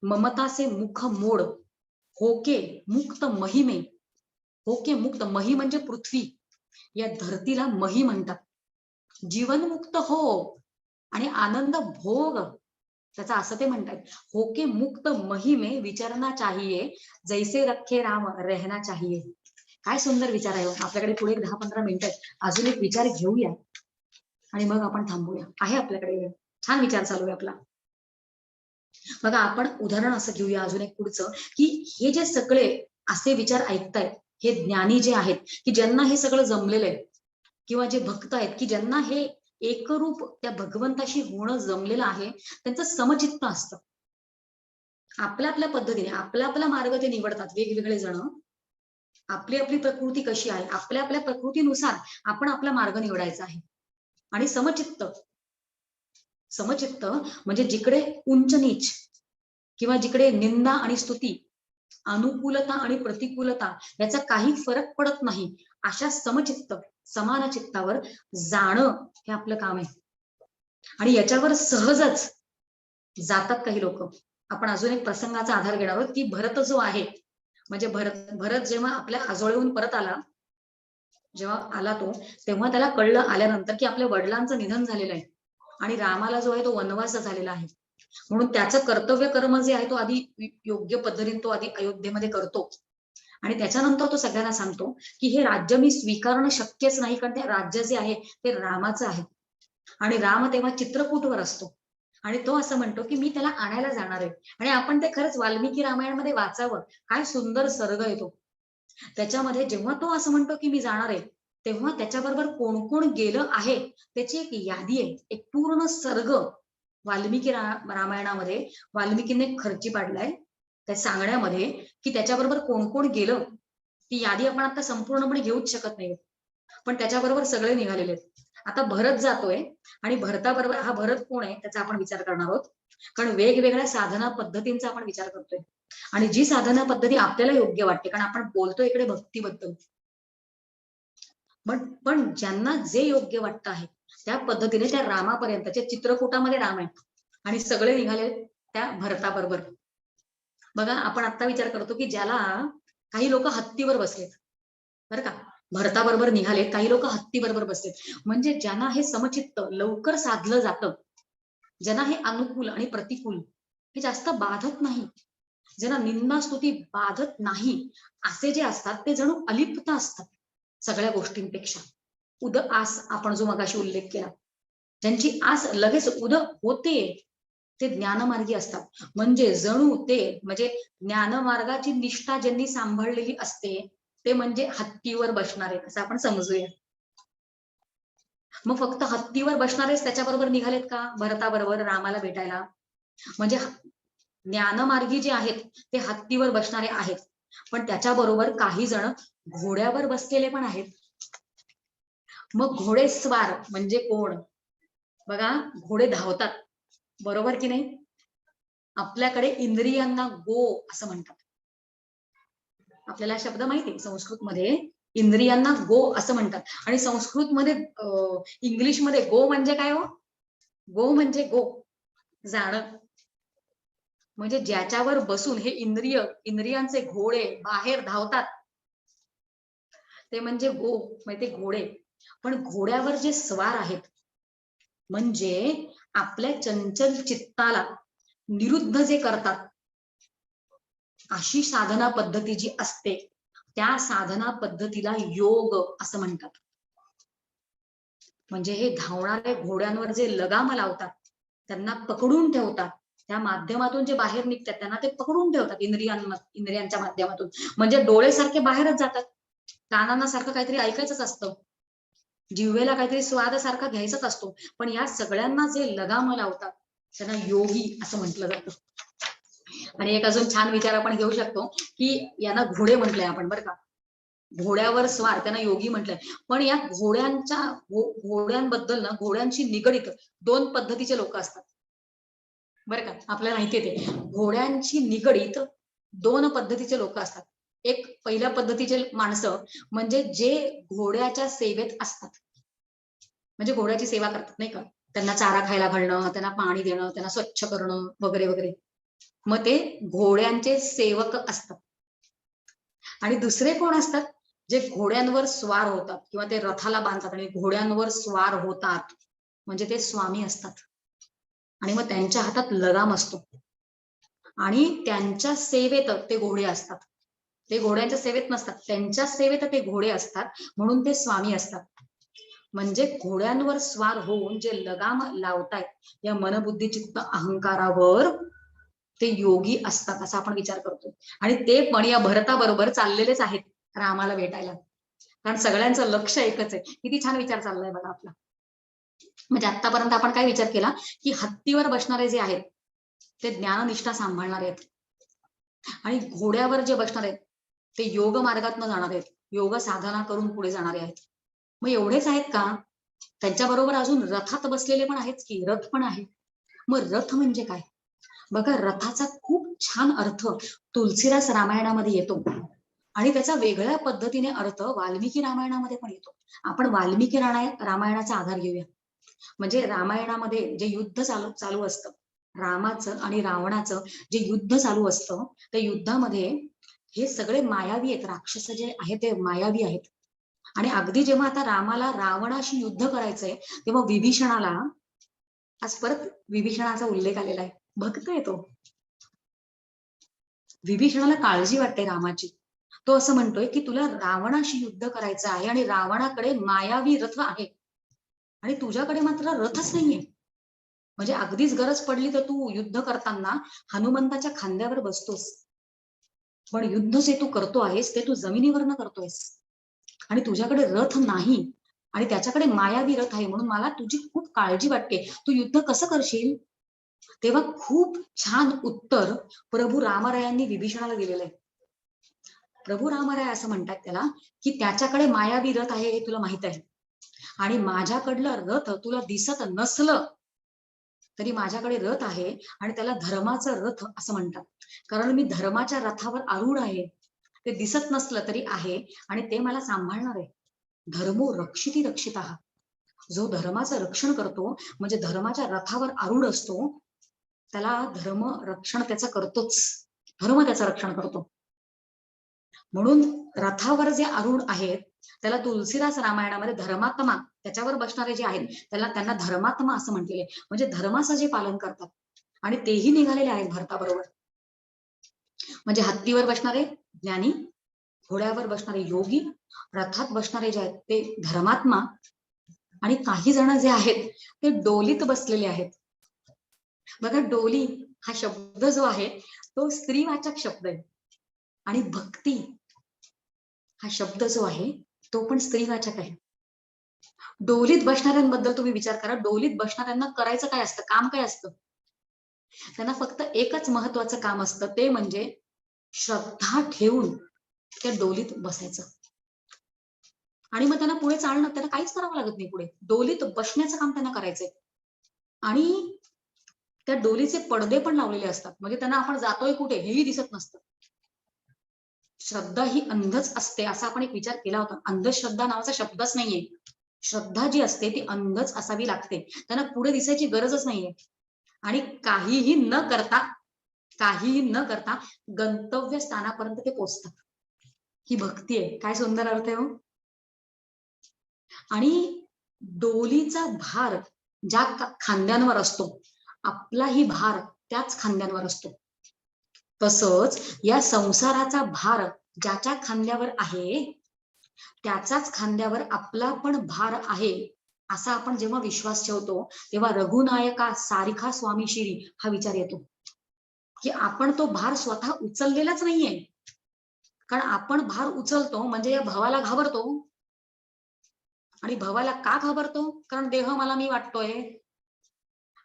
ममता से मुख मोड, होके मुक्त महिमे. होके मुक्त, मही म्हणजे पृथ्वी, या धरतीला मही म्हणतात. जीवनमुक्त हो आणि आनंद भोग, त्याचा असं ते म्हणतात. होके मुक्त महिमे विचारना चाहिए, जैसे रखे राम रहना चाहिए. काय सुंदर विचार आहे. आपल्याकडे पुढे 10-15 मिनिटं अजून एक विचार घेऊया आणि मग आपण थांबूया. आहे आपल्याकडे वेळ, छान विचार चालू आहे आपला. बघा आपण उदाहरण असं घेऊया अजून एक पुढचं, की हे जे सगळे असे विचार ऐकतायत, हे ज्ञानी जे आहेत की ज्यांना हे सगळं जमलेलं आहे, किंवा जे भक्त आहेत की ज्यांना हे एकरूप त्या भगवंताशी होणं जमलेलं आहे, त्यांचं समचित्त असतं. आपल्या आपल्या पद्धतीने आपला आपला मार्ग ते निवडतात. वेगवेगळे जण आपली आपली प्रकृती कशी आहे, आपल्या आपल्या प्रकृतीनुसार आपण आपला मार्ग निवडायचा आहे. आणि समचित्त, समचित्त म्हणजे जिकडे उंच नीच किंवा जिकडे निंदा आणि स्तुती, अनुकूलता आणि प्रतिकूलता याचा काही फरक पडत नाही, अशा समचित्त समान चित्तावर जाणं हे आपलं काम आहे. आणि याच्यावर सहजच जातात काही लोक. आपण अजून एक प्रसंगाचा आधार घेणार आहोत की भरत जो आहे, म्हणजे भरत भरत जेव्हा आपल्या आजोळेहून परत आला, जेव्हा आला तो, तेव्हा त्याला कळलं आल्यानंतर की आपल्या वडिलांचं निधन झालेलं आहे आणि रामाला जो आहे तो वनवास झालेला आहे. म्हणून त्याचं कर्तव्य कर्म जे आहे तो आधी योग्य पद्धतीने तो आधी अयोध्येमध्ये करतो. आणि त्याच्यानंतर तो सगळ्यांना सांगतो की हे राज्य मी स्वीकारणं शक्यच नाही, कारण ते राज्य जे आहे ते रामाचं आहे. आणि राम तेव्हा चित्रकूटवर असतो आणि तो असं म्हणतो की मी त्याला आणायला जाणार आहे. आणि आपण ते खरंच वाल्मिकी रामायणामध्ये वाचावं, काय सुंदर सर्ग आहे तो. त्याच्यामध्ये जेव्हा तो असं म्हणतो की मी जाणार आहे, तेव्हा त्याच्याबरोबर कोण कोण गेलं आहे त्याची एक यादी आहे, एक पूर्ण सर्ग वाल्मिकी रामायणामध्ये वाल्मिकीने खर्ची पाडलाय त्या सांगण्यामध्ये, की त्याच्याबरोबर कोण कोण गेलं. ती यादी आपण आता संपूर्णपणे घेऊच शकत नाही, पण त्याच्याबरोबर सगळे निघालेले आहेत. आता भरत जातोय आणि भरताबरोबर, हा भरत कोण आहे त्याचा आपण विचार करणार आहोत, कारण वेगवेगळ्या साधना पद्धतींचा आपण विचार करतोय. आणि जी साधना पद्धती आपल्याला योग्य वाटते, कारण आपण बोलतोय इकडे भक्तीबद्दल, पण ज्यांना जे योग्य वाटतं आहे त्या पद्धतीने त्या रामापर्यंतच्या चित्रकूटामध्ये राम आहे आणि सगळे निघाले त्या भरताबरोबर. बघा आपण आता विचार करतो की ज्याला काही लोक हत्तीवर बसलेत, बरं का, भरताबरोबर निघाले, काही लोक हत्तीबरोबर बसलेत, म्हणजे ज्यांना हे समचित्त लवकर साधलं जातं, ज्यांना हे अनुकूल आणि प्रतिकूल हे जास्त बाधत नाही, ज्यांना निंदा स्तुती बाधत नाही, असे जे असतात ते जणू अलिप्त असतात सगळ्या गोष्टींपेक्षा. उद आस आपण जो मगाशी उल्लेख केला, ज्यांची आस लगेच उद होते ते ज्ञानमार्गी असतात. म्हणजे जणू ते, म्हणजे ज्ञानमार्गाची निष्ठा ज्यांनी सांभाळलेली असते ते म्हणजे हत्तीवर बसणारे असं आपण समजूया. मग फक्त हत्तीवर बसणारेच त्याच्याबरोबर निघालेत का भरताबरोबर रामाला भेटायला? म्हणजे ज्ञानमार्गी जे आहेत ते हत्तीवर बसणारे आहेत, पण त्याच्याबरोबर काही जण घोड्यावर बसलेले पण आहेत. मग घोडेस्वार म्हणजे कोण? बघा घोडे धावतात, बरोबर की नाही? आपल्याकडे इंद्रियांना गो असं म्हणतात. आपल्याला शब्द माहिती आहे, संस्कृत मध्ये इंद्रियांना गो असं म्हणतात. आणि संस्कृत मध्ये इंग्लिश मध्ये गो म्हणजे काय हो? गो म्हणजे गो, जाणं. म्हणजे ज्याच्यावर बसून हे इंद्रियांचे घोडे बाहेर धावतात ते म्हणजे गो, म्हणजे ते घोडे. पण घोड्यावर जे स्वार आहेत, म्हणजे आपल्या चंचल चित्ताला निरुद्ध जे करतात, अशी साधना पद्धती जी असते त्या साधना पद्धतीला योग असं म्हणतात. म्हणजे हे धावणाऱ्या घोड्यांवर जे लगाम लावतात, त्यांना पकडून ठेवतात, त्या माध्यमातून जे बाहेर निघतात त्यांना ते पकडून ठेवतात इंद्रियांच्या माध्यमातून. म्हणजे डोळे सारखे बाहेरच जातात, कानांना सारखं काहीतरी ऐकायचंच असतं, जिव्हेला काहीतरी स्वाद सारखा घ्यायचाच असतो, पण या सगळ्यांना जे लगाम लावतात त्यांना योगी असं म्हटलं जातं. आणि एक अजून छान विचार आपण घेऊ शकतो की यांना घोडे म्हटलंय आपण, बरं का. घोड्यावर स्वार त्यांना योगी म्हटलंय. पण या घोड्यांबद्दल ना, घोड्यांशी निगडित दोन पद्धतीचे लोक असतात, बरं का. आपल्याला माहितीये ते घोड्यांशी निगडित दोन पद्धतीचे लोक असतात. एक पहिल्या पद्धतीचे माणसं म्हणजे जे घोड्याच्या सेवेत असतात, म्हणजे घोड्याची सेवा करतात, नाही का. त्यांना चारा खायला घालणं, त्यांना पाणी देणं, त्यांना स्वच्छ करणं वगैरे वगैरे. मग ते घोड्यांचे सेवक असतात. आणि दुसरे कोण असतात, जे घोड्यांवर स्वार होतात किंवा ते रथाला बांधतात आणि घोड्यांवर स्वार होतात, म्हणजे ते स्वामी असतात. आणि मग त्यांच्या हातात लगाम असतो आणि त्यांच्या सेवेत ते घोडे असतात. ते घोड्यांच्या सेवेत नसतात, त्यांच्या सेवेत ते घोडे असतात, म्हणून ते स्वामी असतात. म्हणजे घोड्यांवर स्वार होऊन जे लगाम लावतायत या मनबुद्धी चित्त अहंकारावर, ते योगी असतात असा आपण विचार करतो. आणि ते पण या भरताबरोबर चाललेलेच आहेत रामाला भेटायला, कारण सगळ्यांचं लक्ष एकच आहे. किती छान विचार चाललाय बघा आपला. म्हणजे आतापर्यंत आपण काय विचार केला की हत्तीवर बसणारे जे आहेत ते ज्ञाननिष्ठा सांभाळणारे आहेत, आणि घोड्यावर जे बसणार आहेत ते योग मार्गातनं जाणार आहेत, योग साधना करून पुढे जाणारे आहेत. मग एवढेच आहेत का? त्यांच्याबरोबर अजून रथात बसलेले पण आहेत की, रथ पण आहे. मग रथ म्हणजे काय? बघा, रथाचा खूप छान अर्थ तुलसीदास रामायणामध्ये येतो आणि त्याचा वेगळ्या पद्धतीने अर्थ वाल्मिकी रामायणामध्ये पण येतो. आपण वाल्मिकी रामायणाचा आधार घेऊया. म्हणजे रामायणामध्ये जे युद्ध चालू असतं, रामाचं आणि रावणाचं जे युद्ध चालू असतं, त्या युद्धामध्ये हे सगळे मायावी आहेत, राक्षस जे आहेत ते मायावी आहेत. आणि अगदी जेव्हा आता रामाला रावणाशी युद्ध करायचंय, तेव्हा विभीषणाला, आज परत विभीषणाचा उल्लेख आलेला आहे, भक्त आहे तो. विभीषणाला काळजी वाटते रामाची. तो असं म्हणतोय की तुला रावणाशी युद्ध करायचं आहे आणि रावणाकडे मायावी रथ आहे आणि तुझ्याकडे मात्र रथच नाहीये. म्हणजे अगदीच गरज पडली तर तू युद्ध करताना हनुमंताच्या खांद्यावर बसतोस, पण युद्ध जे तू करतो आहेस ते तू जमिनीवरनं करतोयस आणि तुझ्याकडे रथ नाही आणि त्याच्याकडे मायावी रथ आहे, म्हणून मला तुझी खूप काळजी वाटते. तू युद्ध कसं करशील? तेव्हा खूप छान उत्तर प्रभू रामरायांनी विभीषणाला दिलेलं आहे. प्रभू रामराय असं म्हणतात त्याला की त्याच्याकडे मायावी रथ आहे हे तुला माहित आहे, आणि माझ्याकडलं रथ तुला दिसत नसलं तरी माझ्याकडे रथ आहे आणि त्याला धर्माचा रथ असं म्हणतात, कारण मी धर्माच्या रथावर आरूढ आहे. ते दिसत नसलं तरी आहे आणि ते मला सांभाळणार आहे. धर्मो रक्षिती रक्षितः, जो धर्माचं रक्षण करतो म्हणजे धर्माच्या रथावर आरूढ असतो, त्याला धर्म रक्षण त्याचं करतोच, धर्म त्याचं रक्षण करतो. म्हणून रथावर जे आरूढ आहेत त्याला तुलसीदास रामायणामध्ये धर्मात्मा, त्याच्यावर बसणारे जे आहेत त्यांना धर्मात्मा असं म्हटलेले, म्हणजे धर्माचं जे पालन करतात. आणि तेही निघालेले आहेत भारताबरोबर. म्हणजे हत्तीवर बसणारे ज्ञानी, घोड्यावर बसणारे योगी, रथात बसणारे जे आहेत ते धर्मात्मा, आणि काही जण जे आहेत ते डोलीत बसलेले आहेत. बघा, डोली हा शब्द जो आहे तो स्त्रीवाचक शब्द आहे, आणि भक्ती हा शब्द जो आहे तो पण स्त्रीवाचक आहे. डोलीत बसणाऱ्यांबद्दल तुम्ही विचार करा, डोलीत बसणाऱ्यांना करायचं काय असतं, काम काय असतं? त्यांना फक्त एकच महत्वाचं काम असतं, ते म्हणजे श्रद्धा ठेवून त्या डोलीत बसायचं. आणि मग त्यांना पुढे चालणं, त्यांना काहीच करावं लागत नाही. पुढे डोलीत बसण्याचं काम त्यांना करायचंय. आणि त्या डोलीचे पडदे पण लावलेले असतात, म्हणजे त्यांना आपण जातोय कुठे हेही दिसत नसतं. श्रद्धा ही अंधच असते असा आपण एक विचार केला होता. अंधश्रद्धा नावाचा शब्दच नाहीये. श्रद्धा जी असते ती अंधच असावी लागते, त्यांना पुढे दिसायची गरजच नाहीये. आणि काहीही न करता गंतव्य स्थानापर्यंत ते पोहोचतात. ही भक्ती आहे. काय सुंदर अर्थ आहे हो. आणि डोलीचा भार ज्या खांद्यांवर असतो, आपलाही भार त्याच खांद्यांवर असतो. तसंच या संसाराचा भार ज्याच्या खांद्यावर आहे त्याचाच खांद्यावर आपला पण भार आहे, असा आपण जेव्हा विश्वास ठेवतो तेव्हा रघुनायका सारिखा स्वामी शिरी हा विचार येतो की आपण तो भार स्वतः उचललेलाच नाहीये. कारण आपण भार उचलतो म्हणजे या भवाला घाबरतो, आणि भवाला का घाबरतो? कारण देह मला मी वाटतोय,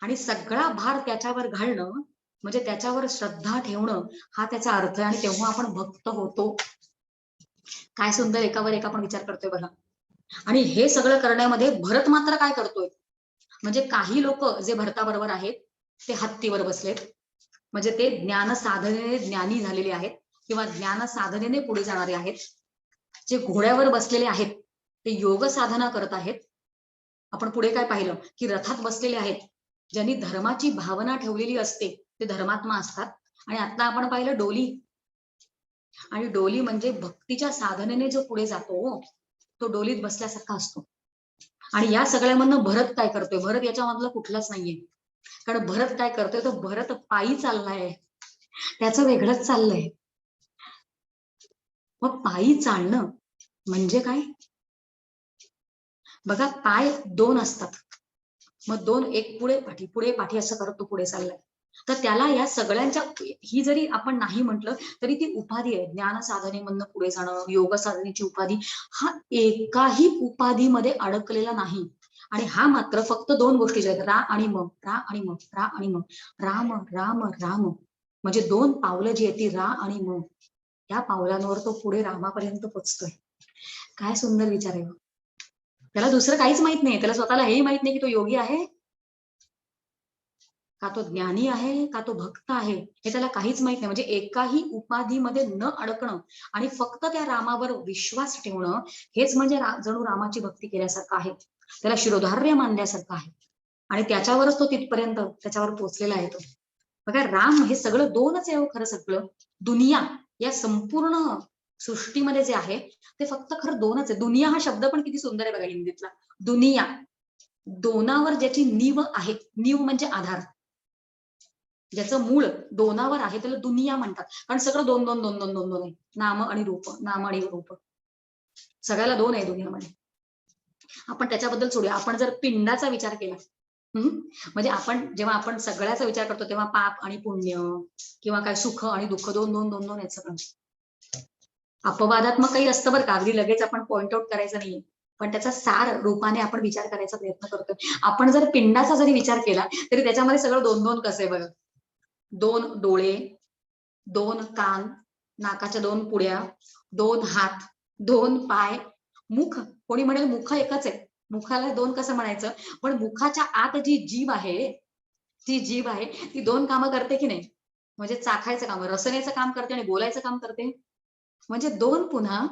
आणि सगळा भार त्याच्यावर घालणं म्हणजे त्याच्यावर श्रद्धा ठेवणं हा त्याचा अर्थ आहे, आणि तेव्हा आपण भक्त होतो. काय सुंदर एकावर एक आपण विचार करतोय बघा. आणि हे सगळं करण्यामध्ये भरत मात्र काय करतोय, म्हणजे काही लोक जे भरताबरोबर आहेत ते हत्तीवर बसलेत, म्हणजे ते ज्ञान साधनेने ज्ञानी झालेले आहेत किंवा ज्ञान साधनेने पुढे जाणारे आहेत. जे घोड्यावर बसलेले आहेत ते योग साधना करत आहेत. आपण पुढे काय पाहिलं की रथात बसलेले आहेत, ज्यांनी धर्माची भावना ठेवलेली असते ते धर्मात्मा असतात. आणि आता आपण पाहिलं डोली, आणि डोली म्हणजे भक्तीच्या साधनेने जो पुढे जातो तो डोलीत बसल्यासारखा असतो. आणि या सगळ्यामधनं भरत काय करतोय, भरत याच्यामधलं कुठलाच नाहीये. कारण भरत काय करतोय, तो भरत पायी चाललाय, त्याचं वेगळंच चाललंय. मग पायी चालणं म्हणजे काय बघा, पाय दोन असतात, मग दोन, एक पुढे पाठी असं करत तो पुढे चाललाय. तर त्याला या सगळ्यांच्या, ही जरी आपण नाही म्हटलं तरी ती उपाधी आहे. ज्ञान साधनेमधनं पुढे जाणं, योग साधनेची उपाधी, हा एकाही उपाधीमध्ये अडकलेला नाही. आणि हा मात्र फक्त दोन गोष्टी आहेत, रा आणि म, रा आणि म, रा आणि म, राम राम राम. म्हणजे दोन पावलं जी आहेत ती रा आणि म, त्या पावलांवर तो पुढे रामापर्यंत पोचतोय. काय सुंदर विचार आहे. त्याला दुसरं काहीच माहित नाही, त्याला स्वतःला हेही माहित नाही की तो योगी आहे का तो ज्ञानी आहे का तो भक्त आहे, हे त्याला काहीच माहित नाही. म्हणजे एकाही उपाधीमध्ये न अडकणं आणि फक्त त्या रामावर विश्वास ठेवणं, हेच म्हणजे जणू रामाची भक्ती केल्यासारखं आहे, त्याला शिरोधार्य मानल्यासारखं आहे. आणि त्याच्यावरच तो तिथपर्यंत त्याच्यावर पोहोचलेला आहे. तो बघा, राम हे सगळं दोनच आहे खरं. सगळं दुनिया या संपूर्ण सृष्टीमध्ये जे आहे ते फक्त खरं दोनच आहे. दुनिया हा शब्द पण किती सुंदर आहे बघा हिंदीतला. दुनिया, दोनावर ज्याची नीव आहे, नीव म्हणजे आधार, ज्याचं मूळ दोनावर आहे त्याला दुनिया म्हणतात. कारण सगळं दोन दोन दोन दोन दोन दोन आहे, नाम आणि रूप, नाम आणि रूप, सगळ्याला दोन आहे दुनियामध्ये. आपण त्याच्याबद्दल सोडूया. आपण जर पिंडाचा विचार केला, म्हणजे आपण जेव्हा आपण सगळ्याचा विचार करतो तेव्हा पाप आणि पुण्य किंवा काय सुख आणि दुःख दोन दोन दोन दोन आहेत सगळं. अपवादात्मक काही असतं बरं का, अगदी लगेच आपण पॉइंट आउट करायचं नाहीये, पण त्याचा सार रूपाने आपण विचार करायचा प्रयत्न करतोय. आपण जर पिंडाचा जरी विचार केला तरी त्याच्यामध्ये सगळं दोन दोन कसं आहे बघा. दोन डोळे, दोन कान, नाकाच्या दोन पुड्या, दोन हात, दोन पाय, मुख. कोणी म्हणेल मुख एकच आहे, मुखाला दोन कसं म्हणायचं, पण मुखाच्या आत जी जीभ आहे, ती जीभ आहे ती दोन कामं करते की नाही. म्हणजे चाखायचं काम, रसनेचं काम करते आणि बोलायचं काम करते, म्हणजे दोन पुन्हा.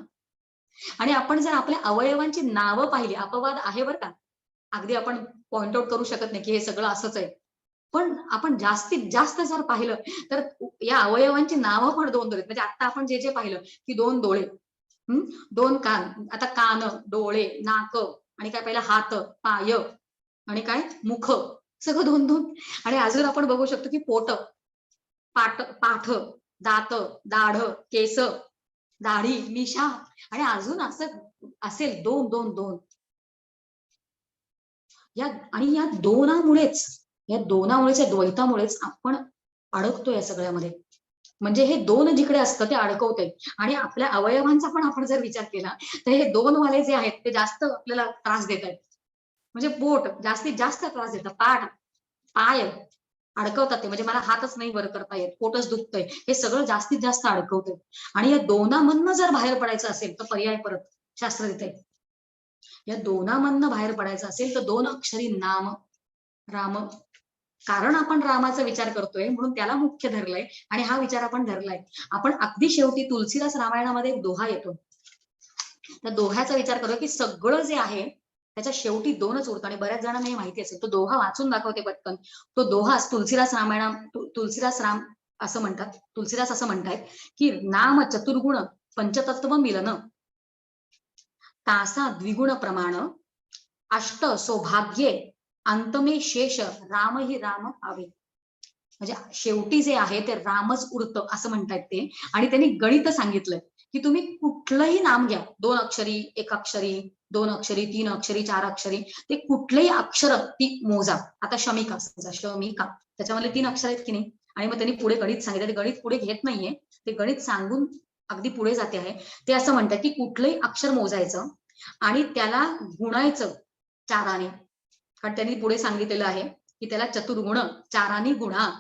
आणि आपण जर आपल्या अवयवांची नावं पाहिली, अपवाद आहे बरं का, अगदी आपण पॉइंट आउट करू शकत नाही की हे सगळं असंच आहे, पण आपण जास्तीत जास्त जर पाहिलं तर या अवयवांची नावं पण दोन आहेत. म्हणजे आता आपण जे जे पाहिलं की दोन डोळे, दोन कान, आता कान, डोळे, नाक, आणि काय पाहिलं, हात, पाय, आणि काय मुख, सगळं दोन दोन. आणि अजून आपण बघू शकतो की पोट, पाठ, दात, दाढ, केस, दाढी, मिशा, आणि अजून असं असेल दोन दोन दोन. या आणि या दोनामुळेच, या द्वैतामुळेच आपण अडकतो या सगळ्यामध्ये. म्हणजे हे दोन जिकडे असतं ते अडकवतंय. आणि आपल्या अवयवांचा पण आपण जर विचार केला तर हे दोन वाले जे आहेत ते जास्त आपल्याला त्रास देत आहेत. म्हणजे पोट जास्तीत जास्त त्रास देतं, पाठ, पाय अडकवतात ते, म्हणजे मला हातच नाही वर करता येत, पोटच दुखतंय, हे सगळं जास्तीत जास्त अडकवतंय. आणि या दोनामधनं जर बाहेर पडायचं असेल तर पर्याय परत शास्त्र देते. या दोनामधनं बाहेर पडायचं असेल तर दोन अक्षरी नाम, राम. कारण आपण रामाचा विचार करतोय म्हणून त्याला मुख्य धरलंय, आणि हा विचार आपण धरलाय. आपण अगदी शेवटी तुलसीदास रामायणामध्ये एक दोहा येतो, त्या दोह्याचा विचार करूया की सगळं जे आहे त्याच्या शेवटी दोनच उरतं. आणि बऱ्याच जणांना हे माहिती असेल, तो दोहा वाचून दाखवते पटकन. तो दोहा तुलसीदास तुलसीदास राम असं म्हणतात, तुलसीदास असं म्हणतायत की नाम चतुर्गुण पंचतत्व मिलन, तासा द्विगुण प्रमाण, अष्ट सौभाग्ये अंतमे शेष, राम ही राम आवे. म्हणजे शेवटी जे आहे ते रामच उरतं असं म्हणतायत ते. आणि त्यांनी गणित सांगितलंय की तुम्ही कुठलंही नाम घ्या, दोन अक्षरी, एक अक्षरी, दोन अक्षरी, तीन अक्षरी, चार अक्षरी, ते कुठलेही अक्षर ती मोजा. आता शमिका समजा, शमिका, त्याच्यामध्ये 3 अक्षर आहेत की नाही. आणि मग त्यांनी पुढे गणित सांगितलं, ते गणित पुढे घेत नाहीये, ते गणित सांगून अगदी पुढे जाते आहे. ते असं म्हणतात की कुठलंही अक्षर मोजायचं आणि त्याला गुणायचं चाराने. कारण त्यांनी पुढे सांगितलेलं आहे की त्याला चतुर्गुण, चाराने गुणा.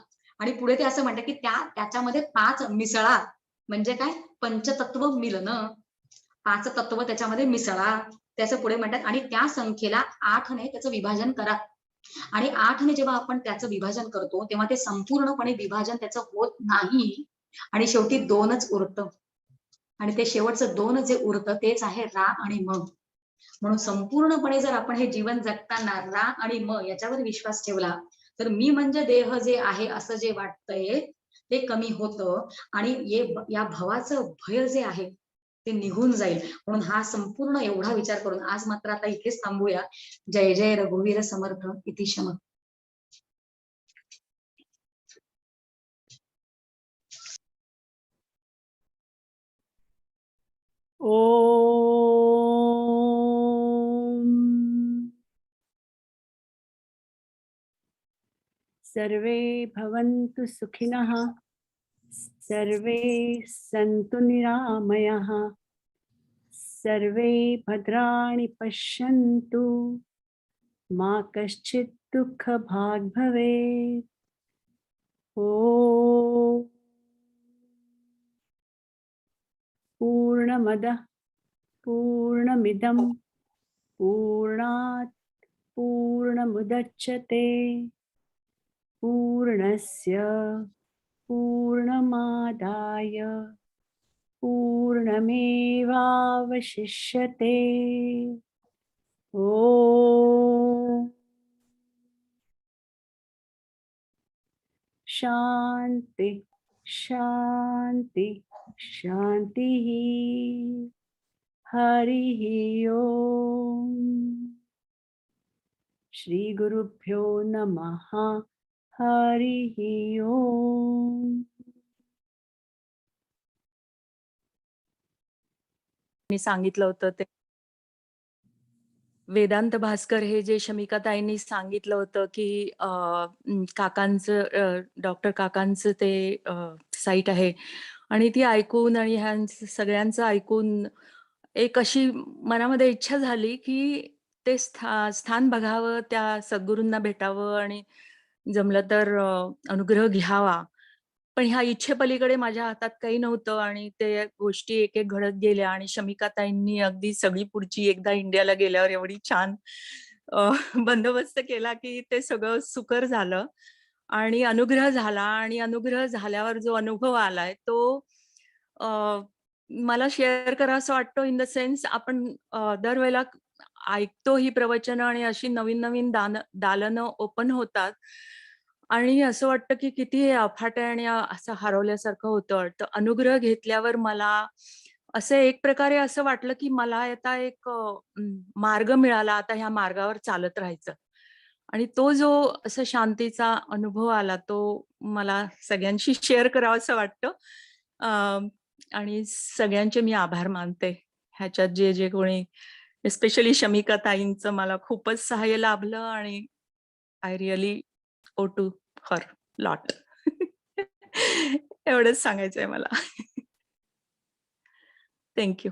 आणि पुढे ते असं म्हणतात की त्याच्यामध्ये 5 मिसळा, म्हणजे काय, पंचतत्व मिलन, 5 तत्व त्याच्यामध्ये मिसळा. त्याचं पुढे म्हणतात आणि त्या संख्येला 8 ने त्याचं विभाजन करा. आणि 8 ने जेव्हा आपण त्याचं विभाजन करतो तेव्हा ते संपूर्णपणे विभाजन त्याचं होत नाही आणि शेवटी 2च उरतं. आणि ते शेवटचं 2 जे उरतं तेच आहे रा आणि म. म्हणून संपूर्णपणे जर आपण हे जीवन जगताना रा आणि म याच्यावर विश्वास ठेवला तर मी म्हणजे देह जे आहे असं जे वाटतंय ते कमी होतं आणि या भवाचं भय जे आहे ते निघून जाईल. म्हणून हा संपूर्ण एवढा विचार करून आज मात्र आता इथेच थांबूया. जय जय रघुवीर समर्थ इति शम. ॐ सर्वे भवन्तु सुखिनः, सर्वे सन्तु निरामयाः, सर्वे भद्राणि पश्यन्तु, मा कश्चित् दुःखभाग् भवेत्। ॐ पूर्णमदः पूर्णमिदं पूर्णात् पूर्णमुदच्यते, पूर्णस्य पूर्णमादाय पूर्णमेवावशिष्यते। ॐ शान्ति शान्ति शान्तिः। हरिः ओम। श्री गुरुभ्यो नमः। हरिः ओम। सांगितलं होतं ते वेदांत भास्कर हे जे शमिकाताईंनी सांगितलं होतं की काकांचं डॉक्टर काकांचं ते साईट आहे आणि ती ऐकून आणि ह्यांचं सगळ्यांचं ऐकून एक अशी मनामध्ये इच्छा झाली की ते स्थान बघावं, त्या सद्गुरूंना भेटावं आणि जमलं तर अनुग्रह घ्यावा. पण ह्या इच्छेपलीकडे माझ्या हातात काही नव्हतं आणि ते गोष्टी एक एक घडत गेल्या आणि शमिकाताईंनी अगदी सगळी पुढची एकदा इंडियाला गेल्यावर एवढी छान बंदोबस्त केला की ते सगळं सुकर झालं आणि अनुग्रह झाला. आणि अनुग्रह झाल्यावर जो अनुभव आलाय तो मला शेअर करावंसं वाटतं. इन द सेन्स आपण दरवेळेला ऐकतो ही प्रवचनं आणि अशी नवीन नवीन दालनं ओपन होतात आणि असं वाटतं की किती हे अफाट आहे आणि असं हरवल्यासारखं होतं. तर अनुग्रह घेतल्यावर मला असं एक प्रकारे असं वाटलं की मला आता एक मार्ग मिळाला, आता ह्या मार्गावर चालत राहायचं. आणि तो जो असा शांतीचा अनुभव आला तो मला सगळ्यांशी शेअर करावंसं वाटतं. आणि सगळ्यांचे मी आभार मानते. ह्याच्यात जे जे कोणी एस्पेशली शमिका ताईंचं मला खूपच सहाय्य लाभलं आणि I really owe to her lot. एवढंच सांगायचंय मला. थँक्यू.